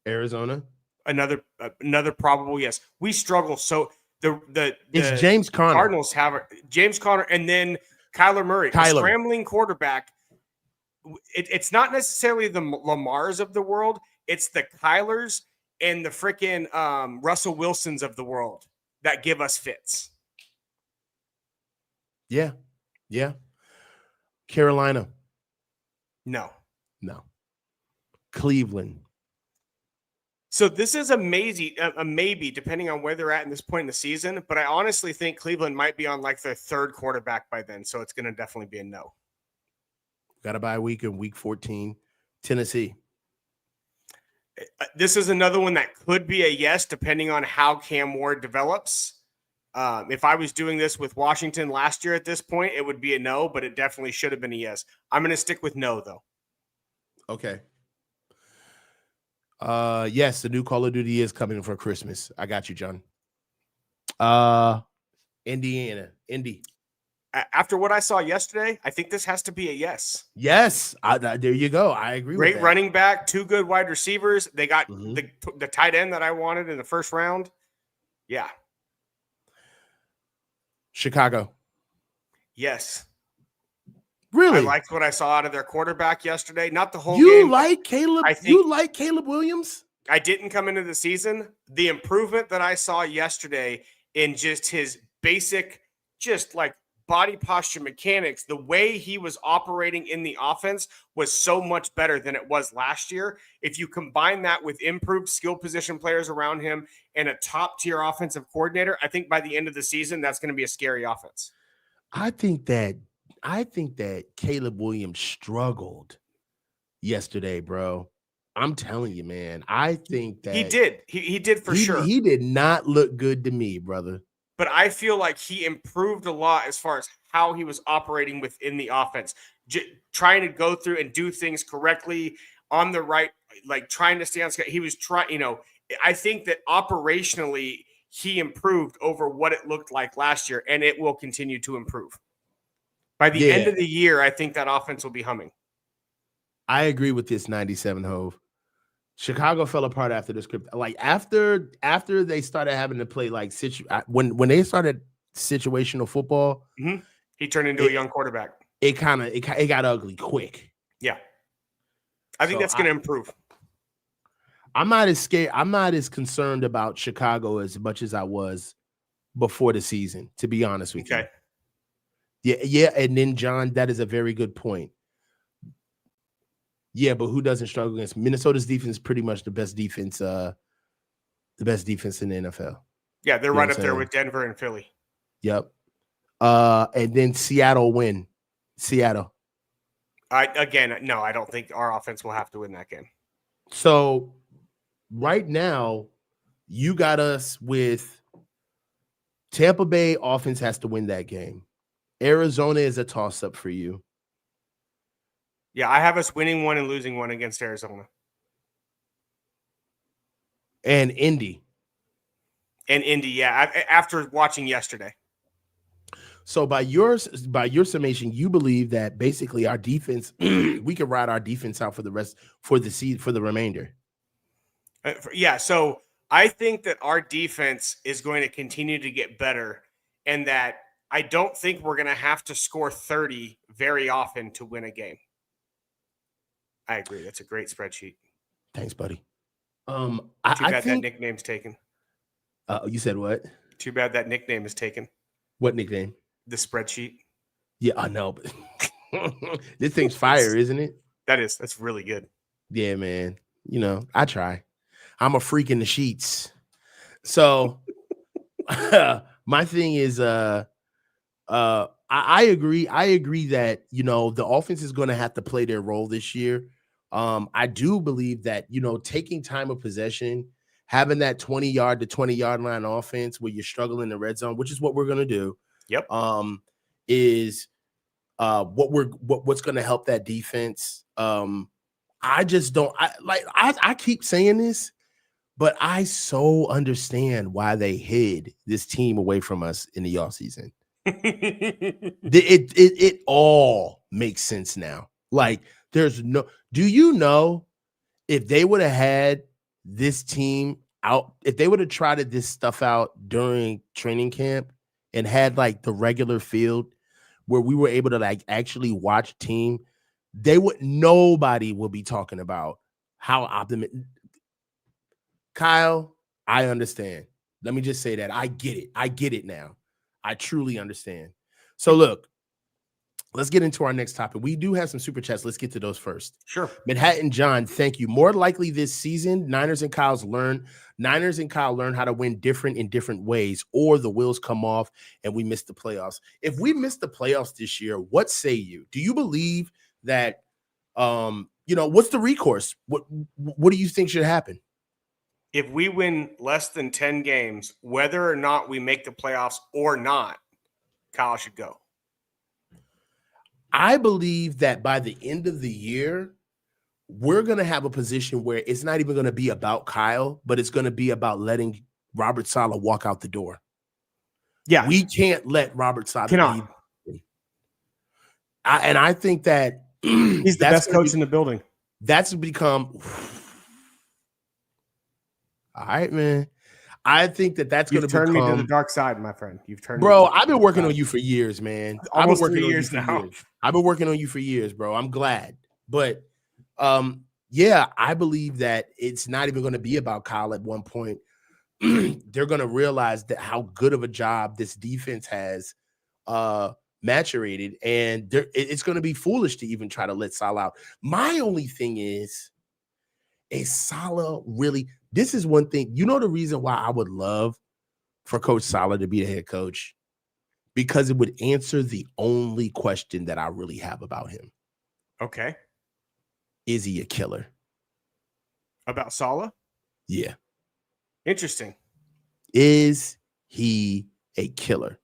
Arizona. Another probable yes. We struggle. So it's James Conner. Cardinals have James Conner and then Kyler Murray, a scrambling quarterback. It's not necessarily the Lamars of the world. It's the Kylers and the freaking Russell Wilsons of the world that give us fits. Yeah. Carolina. No. Cleveland. So this is a maybe, depending on where they're at in this point in the season. But I honestly think Cleveland might be on like their 3rd quarterback by then. So it's going to definitely be a no. Got to buy a week in week 14. Tennessee. This is another one that could be a yes, depending on how Cam Ward develops. If I was doing this with Washington last year at this point, it would be a no, but it definitely should have been a yes. I'm going to stick with no, though. Okay. Yes, the new Call of Duty is coming for Christmas. I got you, John. Indiana. Indy. After what I saw yesterday, I think this has to be a yes. Yes. There you go. I agree with that. Great running back, 2 good wide receivers. They got the tight end that I wanted in the first round. Yeah. Chicago. Yes. Really? I liked what I saw out of their quarterback yesterday. Not the whole game. You like Caleb Williams? I didn't come into the season. The improvement that I saw yesterday in just his basic, just like body posture mechanics, the way he was operating in the offense was so much better than it was last year. If you combine that with improved skill position players around him and a top tier offensive coordinator, I think by the end of the season, that's going to be a scary offense. I think that Caleb Williams struggled yesterday, bro. I'm telling you, man. I think that he did. He did for sure. He did not look good to me, brother. But I feel like he improved a lot as far as how he was operating within the offense, trying to go through and do things correctly on the right, like trying to stay on schedule. He was trying, I think that operationally he improved over what it looked like last year, and it will continue to improve. By the end of the year, I think that offense will be humming. I agree with this 97 Hove. Chicago fell apart after the script. Like after they started having to play like when they started situational football, he turned into a young quarterback. It got ugly quick. Yeah, I think that's going to improve. I'm not as scared. I'm not as concerned about Chicago as much as I was before the season, to be honest with you. Yeah, and then John, that is a very good point. Yeah, but who doesn't struggle against Minnesota's defense? Is pretty much the best defense in the NFL. Yeah, they're right up there with Denver and Philly. Yep. And then Seattle win. Seattle. I don't think our offense will have to win that game. So right now, you got us with Tampa Bay offense has to win that game. Arizona is a toss-up for you. Yeah, I have us winning one and losing one against Arizona. And Indy. And Indy, yeah, after watching yesterday. So by your summation, you believe that basically our defense, we could ride our defense out for the remainder. Yeah, so I think that our defense is going to continue to get better, and that I don't think we're going to have to score 30 very often to win a game. I agree. That's a great spreadsheet. Thanks, buddy. Too bad that nickname's taken. You said what? Too bad that nickname is taken. What nickname? The spreadsheet. Yeah, I know. But this thing's fire, isn't it? That's really good. Yeah, man. You know, I try. I'm a freak in the sheets. So my thing is I agree. I agree that, you know, the offense is going to have to play their role this year. I do believe that, you know, taking time of possession, having that 20-yard to 20-yard line offense where you're struggling in the red zone, which is what we're going to do. Yep. Is what's going to help that defense. I just don't I keep saying this, but I so understand why they hid this team away from us in the offseason. It all makes sense now. Like, do you know if they would have had this team out, if they would have tried this stuff out during training camp and had like the regular field where we were able to like actually watch team, nobody will be talking about how optimistic. Kyle, I understand. Let me just say that I get it. I get it now. I truly understand. So look, let's get into our next topic. We do have some super chats. Let's get to those first. Sure. Manhattan John, thank you. More likely this season, Niners and Kyle learn how to win different in different ways, or the wheels come off and we miss the playoffs. If we miss the playoffs this year, what say you? Do you believe that you know, what's the recourse? What do you think should happen? If we win less than 10 games, whether or not we make the playoffs or not, Kyle should go. I believe that by the end of the year, we're going to have a position where it's not even going to be about Kyle, but it's going to be about letting Robert Saleh walk out the door. Yeah. We can't let Robert Saleh leave. I think that he's the best coach in the building. That's become all right, man. I think that's going to turn me to the dark side, my friend. You've turned, bro. I've been working on you for years, man. Almost 3 years now. I've been working on you for years, bro. I'm glad, but yeah, I believe that it's not even going to be about Kyle at one point. They're going to realize that how good of a job this defense has maturated, and it's going to be foolish to even try to let Saleh out. My only thing is Saleh really? This is one thing. You know the reason why I would love for Coach Saleh to be the head coach? Because it would answer the only question that I really have about him. Okay. Is he a killer? About Saleh? Yeah. Interesting. Is he a killer?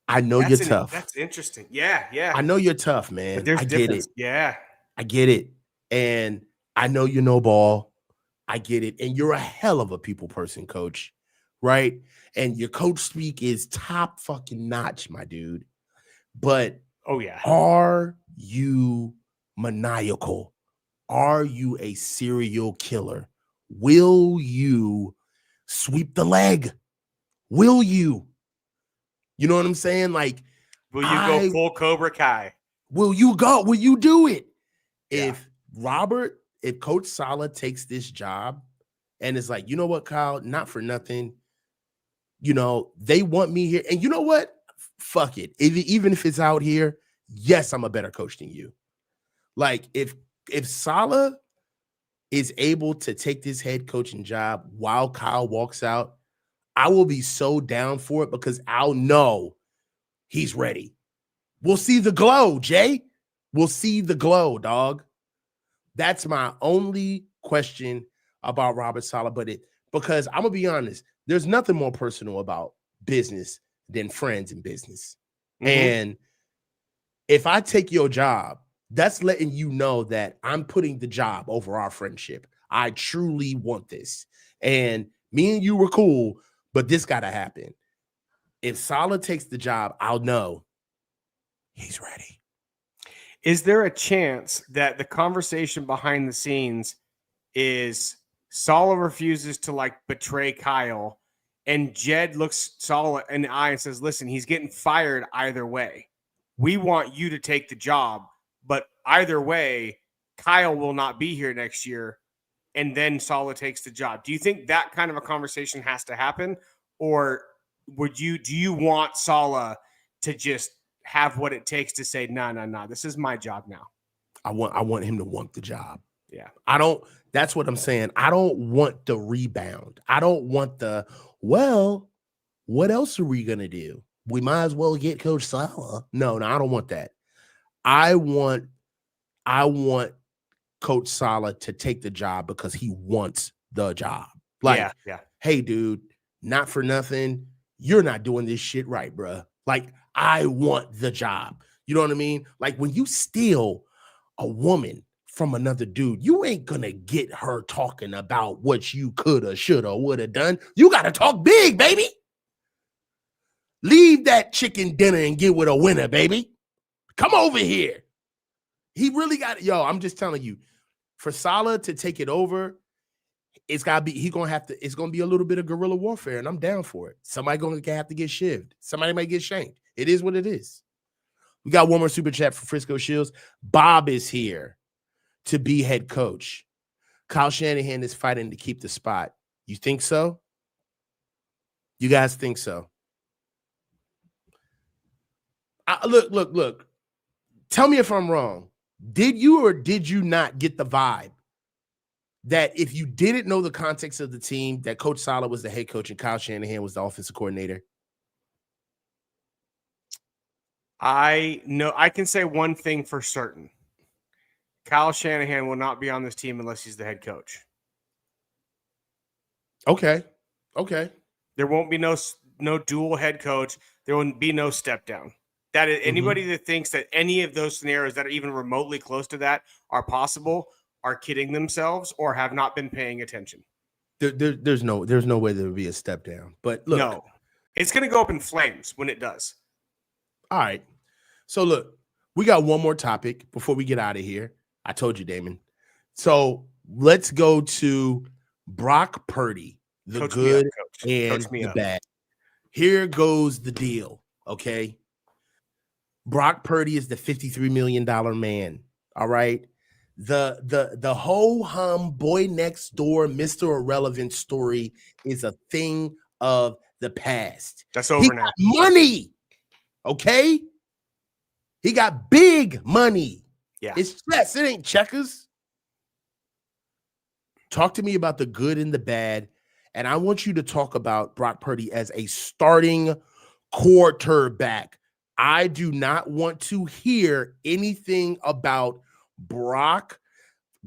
I know you're tough. That's interesting. Yeah. I know you're tough, man. But there's difference. Yeah. I get it. And I know you know ball. I get it. And you're a hell of a people person, coach, right? And your coach speak is top fucking notch, my dude. But oh yeah, are you maniacal? Are you a serial killer? Will you sweep the leg? Will you? You know what I'm saying? Like, will you go full Cobra Kai? Will you go? Will you do it? Yeah. If Coach Saleh takes this job and is like, you know what, Kyle, not for nothing, you know, they want me here. And you know what? Fuck it. Even if it's out here, yes, I'm a better coach than you. Like, if Saleh is able to take this head coaching job while Kyle walks out, I will be so down for it because I'll know he's ready. We'll see the glow, Jay. We'll see the glow, dog. That's my only question about Robert Saleh. Because I'm going to be honest, there's nothing more personal about business than friends in business. And if I take your job, that's letting you know that I'm putting the job over our friendship. I truly want this. And me and you were cool, but this got to happen. If Saleh takes the job, I'll know he's ready. Is there a chance that the conversation behind the scenes is Saleh refuses to like betray Kyle, and Jed looks Saleh in the eye and says, listen, he's getting fired either way. We want you to take the job, but either way, Kyle will not be here next year, and then Saleh takes the job. Do you think that kind of a conversation has to happen, or do you want Saleh to just have what it takes to say, no, this is my job now? I want him to want the job. Yeah. That's what I'm saying. I don't want the rebound. I don't want well, what else are we going to do? We might as well get Coach Saleh. No, I don't want that. I want Coach Saleh to take the job because he wants the job. Like, hey, dude, not for nothing. You're not doing this shit right, bruh. Like, I want the job. You know what I mean? Like, when you steal a woman from another dude, you ain't gonna get her talking about what you coulda, shoulda, woulda done. You gotta talk big, baby. Leave that chicken dinner and get with a winner, baby. Come over here. He really got it. Yo, I'm just telling you, for Saleh to take it over, it's gonna be it's gonna be a little bit of guerrilla warfare, and I'm down for it. Somebody gonna have to get shivved. Somebody might get shanked. It is what it is. We got one more super chat for Frisco Shields. Bob is here to be head coach. Kyle Shanahan is fighting to keep the spot. You think so? You guys think so? Look. Tell me if I'm wrong. Did you or did you not get the vibe that if you didn't know the context of the team, that Coach Saleh was the head coach and Kyle Shanahan was the offensive coordinator? I know I can say one thing for certain. Kyle Shanahan will not be on this team unless he's the head coach. Okay. There won't be no dual head coach. There will be no step down. That is, anybody that thinks that any of those scenarios that are even remotely close to that are possible are kidding themselves or have not been paying attention. There's no way there would be a step down. But look, no, it's going to go up in flames when it does. All right. So look, we got one more topic before we get out of here. I told you, Damon. So let's go to Brock Purdy, the coach good and the bad. Here goes the deal, okay? Brock Purdy is the $53 million man, all right? The ho-hum boy next door, Mr. Irrelevant story is a thing of the past. That's over now. Money, okay? He got big money. Yeah. It's chess. It ain't checkers. Talk to me about the good and the bad. And I want you to talk about Brock Purdy as a starting quarterback. I do not want to hear anything about Brock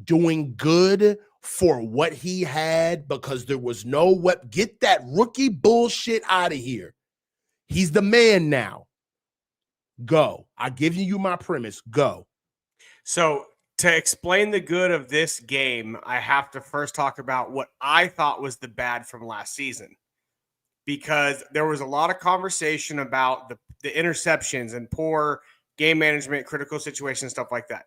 doing good for what he had because there was no what. Get that rookie bullshit out of here. He's the man now. Go. I'm giving you my premise. Go. So to explain the good of this game, I have to first talk about what I thought was the bad from last season, because there was a lot of conversation about the interceptions and poor game management, critical situations, stuff like that.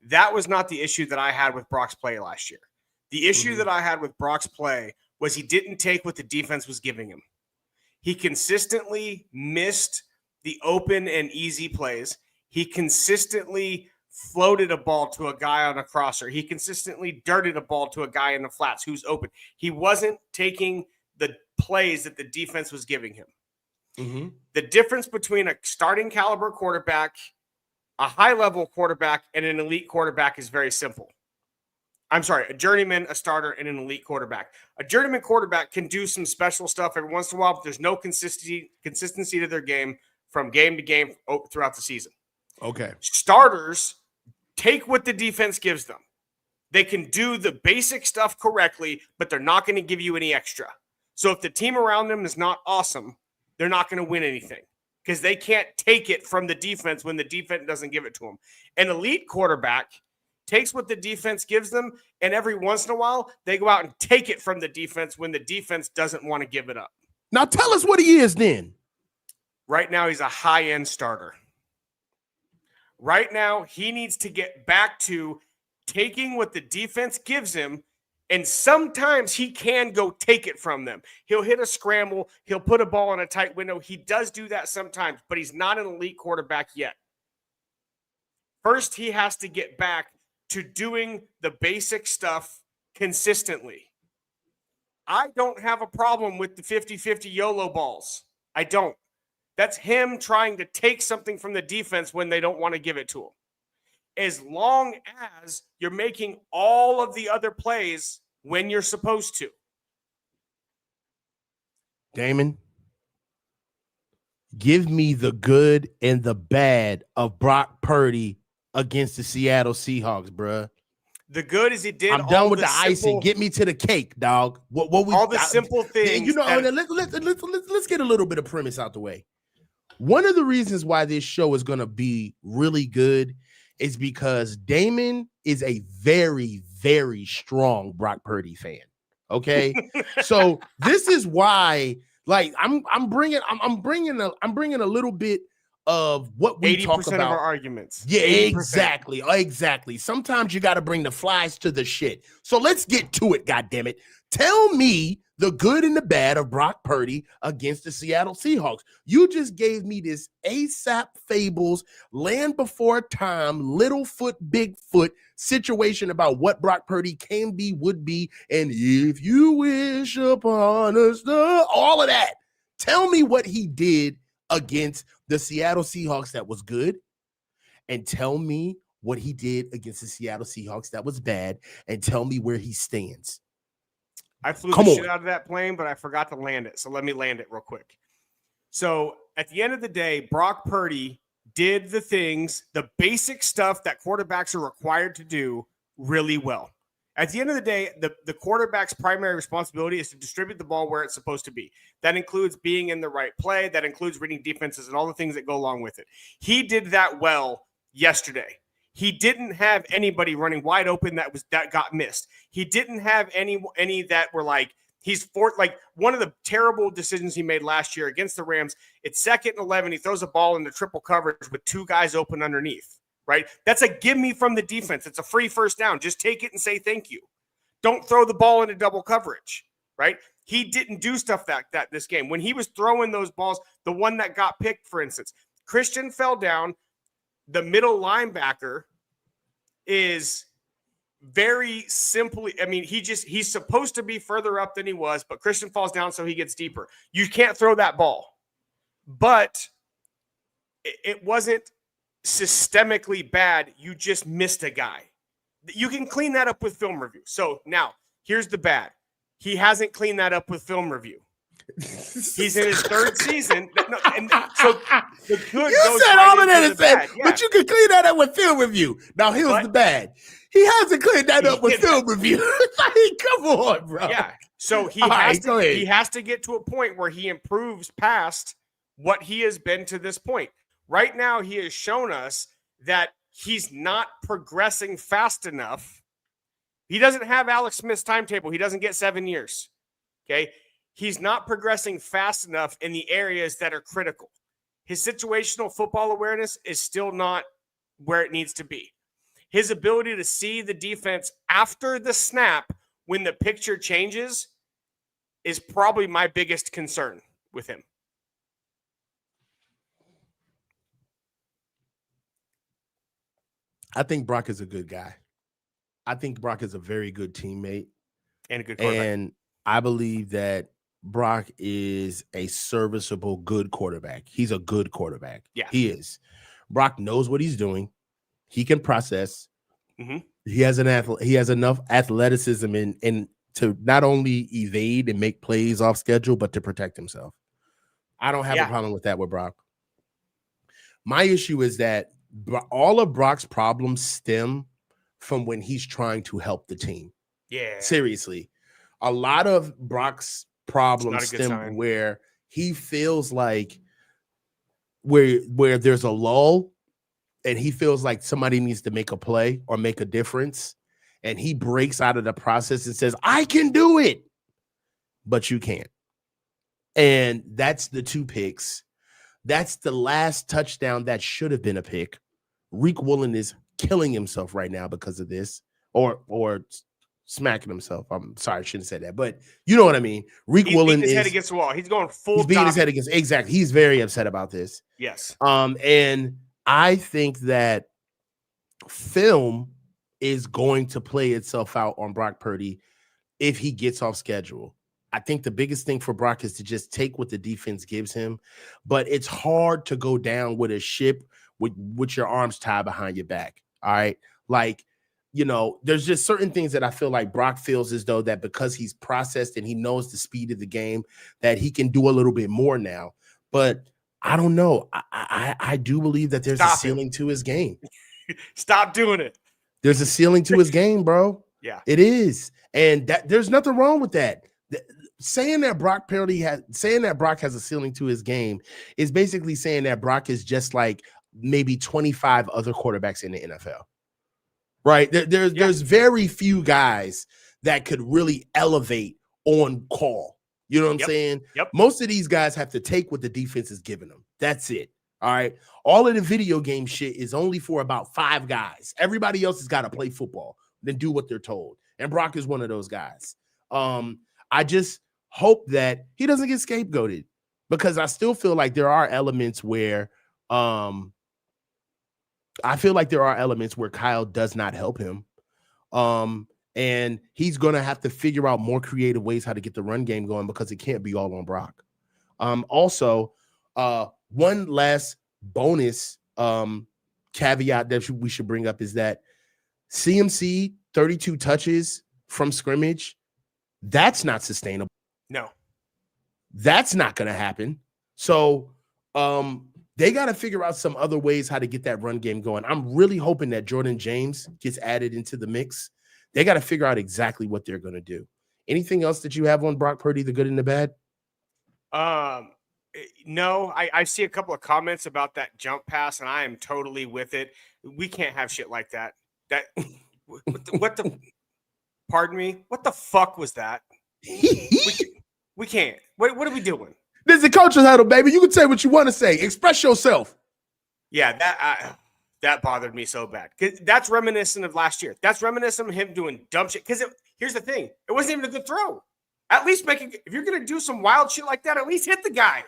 That was not the issue that I had with Brock's play last year. The issue that I had with Brock's play was he didn't take what the defense was giving him. He consistently missed the open and easy plays. He consistently floated a ball to a guy on a crosser. He consistently dirted a ball to a guy in the flats who's open. He wasn't taking the plays that the defense was giving him. Mm-hmm. The difference between a starting caliber quarterback, a high-level quarterback, and an elite quarterback is very simple. I'm sorry, a journeyman, a starter, and an elite quarterback. A journeyman quarterback can do some special stuff every once in a while, but there's no consistency to their game from game to game throughout the season. Okay. Starters take what the defense gives them. They can do the basic stuff correctly, but they're not going to give you any extra. So if the team around them is not awesome, they're not going to win anything. because they can't take it from the defense when the defense doesn't give it to them. An elite quarterback takes what the defense gives them, and every once in a while, they go out and take it from the defense when the defense doesn't want to give it up. Now tell us what he is then. Right now, he's a high-end starter. Right now, he needs to get back to taking what the defense gives him, and sometimes he can go take it from them. He'll hit a scramble. He'll put a ball in a tight window. He does do that sometimes, but he's not an elite quarterback yet. First, he has to get back to doing the basic stuff consistently. I don't have a problem with the 50-50 YOLO balls. I don't. That's him trying to take something from the defense when they don't want to give it to him. As long as you're making all of the other plays when you're supposed to. Damon, give me the good and the bad of Brock Purdy against the Seattle Seahawks, bruh. The good is he did. I'm done with the icing. Get me to the cake, dog. What we all the simple things. You know, let's get a little bit of premise out the way. One of the reasons why this show is going to be really good is because Damon is a very, very strong Brock Purdy fan. Okay, so this is why, like, I'm bringing a little bit of what we talk about. 80% of our arguments. Yeah, 80%. exactly. Sometimes you got to bring the flies to the shit. So let's get to it. God damn it! Tell me the good and the bad of Brock Purdy against the Seattle Seahawks. You just gave me this ASAP Fables, Land Before Time, Littlefoot, Bigfoot situation about what Brock Purdy can be, would be, and if you wish upon a star, all of that. Tell me what he did against the Seattle Seahawks that was good, and tell me what he did against the Seattle Seahawks that was bad, and tell me where he stands. I flew the shit out of that plane, but I forgot to land it. So let me land it real quick. So at the end of the day, Brock Purdy did the things, the basic stuff that quarterbacks are required to do really well. At the end of the day, the quarterback's primary responsibility is to distribute the ball where it's supposed to be. That includes being in the right play. That includes reading defenses and all the things that go along with it. He did that well yesterday. He didn't have anybody running wide open that got missed. He didn't have any that were like like one of the terrible decisions he made last year against the Rams. It's 2nd and 11. He throws a ball into triple coverage with 2 guys open underneath. Right? That's a give me from the defense. It's a free first down. Just take it and say thank you. Don't throw the ball into double coverage. Right? He didn't do stuff like that this game. When he was throwing those balls, the one that got picked, for instance, Christian fell down. The middle linebacker is very simply, I mean, he's supposed to be further up than he was, but Christian falls down, so he gets deeper. You can't throw that ball. But it wasn't systemically bad. You just missed a guy. You can clean that up with film review. So now, here's the bad. He hasn't cleaned that up with film review. He's in his 3rd season. And so the good you said all of that and said, but you can clean that up with film review. Now, here's the bad. He hasn't cleaned that up with film review. Like, come on, bro. Yeah. So he has to get to a point where he improves past what he has been to this point. Right now, he has shown us that he's not progressing fast enough. He doesn't have Alex Smith's timetable. He doesn't get 7 years. Okay. He's not progressing fast enough in the areas that are critical. His situational football awareness is still not where it needs to be. His ability to see the defense after the snap when the picture changes is probably my biggest concern with him. I think Brock is a good guy. I think Brock is a very good teammate. And a good quarterback. And I believe that Brock is a serviceable, good quarterback. He's a good quarterback. Yeah. He is. Brock knows what he's doing. He can process. Mm-hmm. He has enough athleticism in to not only evade and make plays off schedule, but to protect himself. I don't have a problem with that with Brock. My issue is that all of Brock's problems stem from when he's trying to help the team. Yeah. Seriously. A lot of Brock's problems stem where he feels like where there's a lull and he feels like somebody needs to make a play or make a difference, and he breaks out of the process and says, I can do it, but you can't. And that's the 2 picks. That's the last touchdown that should have been a pick. Reek Woolen is killing himself right now because of this, or smacking himself. I'm sorry, I shouldn't have said that, but you know what I mean. Reek Woolen beating his head against the wall. He's going full. He's beating his head against, exactly. He's very upset about this. Yes. And I think that film is going to play itself out on Brock Purdy if he gets off schedule. I think the biggest thing for Brock is to just take what the defense gives him, but it's hard to go down with a ship with your arms tied behind your back. All right. Like, you know, there's just certain things that I feel like Brock feels as though that because he's processed and he knows the speed of the game, that he can do a little bit more now. But I don't know. I do believe that there's a ceiling to his game. Stop doing it. There's a ceiling to his game, bro. Yeah, it is. And that there's nothing wrong with that. Saying that Brock has a ceiling to his game is basically saying that Brock is just like maybe 25 other quarterbacks in the NFL. Right? There's very few guys that could really elevate on call. You know what I'm saying? Yep. Most of these guys have to take what the defense is giving them. That's it. All right. All of the video game shit is only for about 5 guys. Everybody else has got to play football, then do what they're told. And Brock is one of those guys. I just hope that he doesn't get scapegoated, because I still feel like there are elements where Kyle does not help him. And he's going to have to figure out more creative ways how to get the run game going, because it can't be all on Brock. Also, one last bonus caveat that we should bring up is that CMC 32 touches from scrimmage, that's not sustainable. No. That's not going to happen. So they got to figure out some other ways how to get that run game going. I'm really hoping that Jordan James gets added into the mix. They got to figure out exactly what they're going to do. Anything else that you have on Brock Purdy, the good and the bad? No, I see a couple of comments about that jump pass, and I am totally with it. We can't have shit like that. Pardon me? What the fuck was that? We can't. What are we doing? This is a coach's huddle, baby. You can say what you want to say. Express yourself. Yeah, that bothered me so bad. That's reminiscent of last year. That's reminiscent of him doing dumb shit. Because here's the thing. It wasn't even a good throw. At least if you're going to do some wild shit like that, at least hit the guy.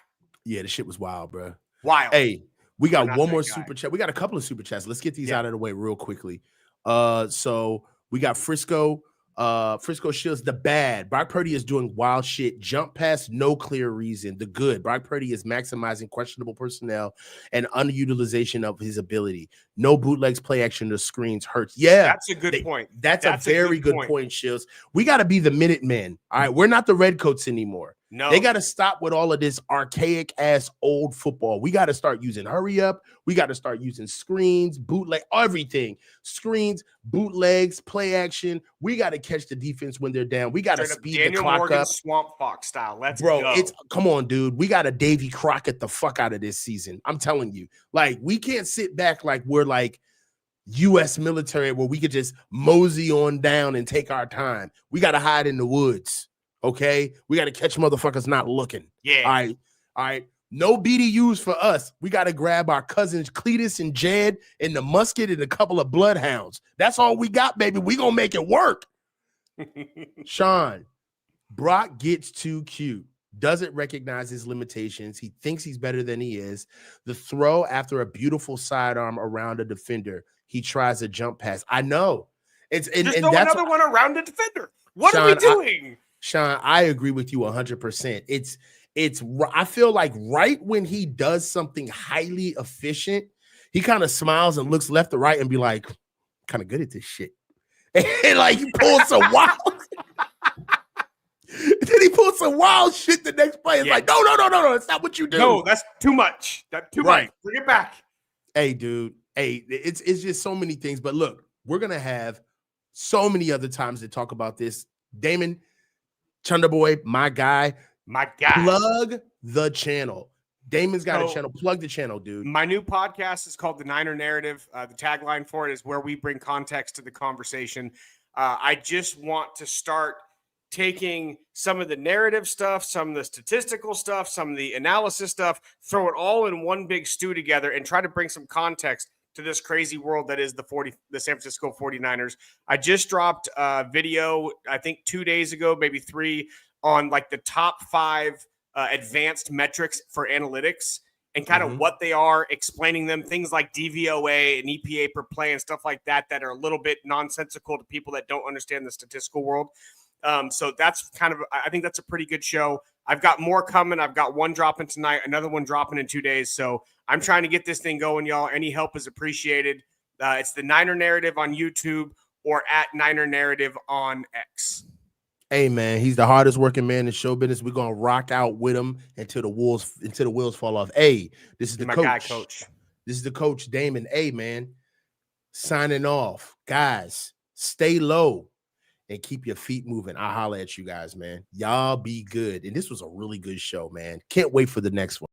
Yeah, the shit was wild, bro. Wild. Hey, we got one more super chat. We got a couple of super chats. Let's get these out of the way real quickly. So we got Frisco Shields, the bad. Brock Purdy is doing wild shit. Jump pass, no clear reason. The good. Brock Purdy is maximizing questionable personnel and underutilization of his ability. No bootlegs, play action, or screens hurts. Yeah. That's a good point. That's a very good point, Shields. We got to be the Minutemen. All right. We're not the Redcoats anymore. No. They got to stop with all of this archaic ass old football. We got to start using hurry up. We got to start using screens, bootleg, everything. Screens, bootlegs, play action. We got to catch the defense when they're down. We got to speed Daniel the clock Morgan up. Swamp Fox style. Let's go. Come on, dude. We got to Davy Crockett the fuck out of this season. I'm telling you. Like, we can't sit back like we're like U.S. military where we could just mosey on down and take our time. We got to hide in the woods. Okay, we got to catch motherfuckers not looking. Yeah. All right. No BDUs for us. We got to grab our cousins Cletus and Jed and the musket and a couple of bloodhounds. That's all we got, baby. We gonna make it work. Sean, Brock gets too cute. Doesn't recognize his limitations. He thinks he's better than he is. The throw after a beautiful sidearm around a defender. He tries a jump pass. I know. Just throw another one around the defender. What are we doing? Sean, I agree with you 100%. I feel like right when he does something highly efficient, he kind of smiles and looks left to right and be like, kind of good at this shit. And like he pulls some wild. Then he pulls some wild shit the next play. It's like, no. That's not what you do. No, that's too much. That's too much. Bring it back. Hey, dude. Hey, it's just so many things. But look, we're going to have so many other times to talk about this. Damon, Chunderboy, my guy. My guy. Plug the channel. Damon's got a channel. Plug the channel, dude. My new podcast is called The Niner Narrative. The tagline for it is where we bring context to the conversation. I just want to start taking some of the narrative stuff, some of the statistical stuff, some of the analysis stuff, throw it all in one big stew together and try to bring some context to this crazy world that is the San Francisco 49ers. I just dropped a video, I think 2 days ago, maybe 3, on like the top 5 advanced metrics for analytics and kind of what they are, explaining them, things like DVOA and EPA per play and stuff like that are a little bit nonsensical to people that don't understand the statistical world. So that's I think that's a pretty good show. I've got more coming. I've got one dropping tonight, another one dropping in 2 days. So I'm trying to get this thing going, y'all. Any help is appreciated. It's the Niner Narrative on YouTube or at Niner Narrative on X. Hey man, he's the hardest working man in show business. We're gonna rock out with him until the wheels fall off. Hey, this is the coach. This is the coach, Damon. Hey man, signing off. Guys, stay low and keep your feet moving. I'll holler at you guys, man. Y'all be good. And this was a really good show, man. Can't wait for the next one.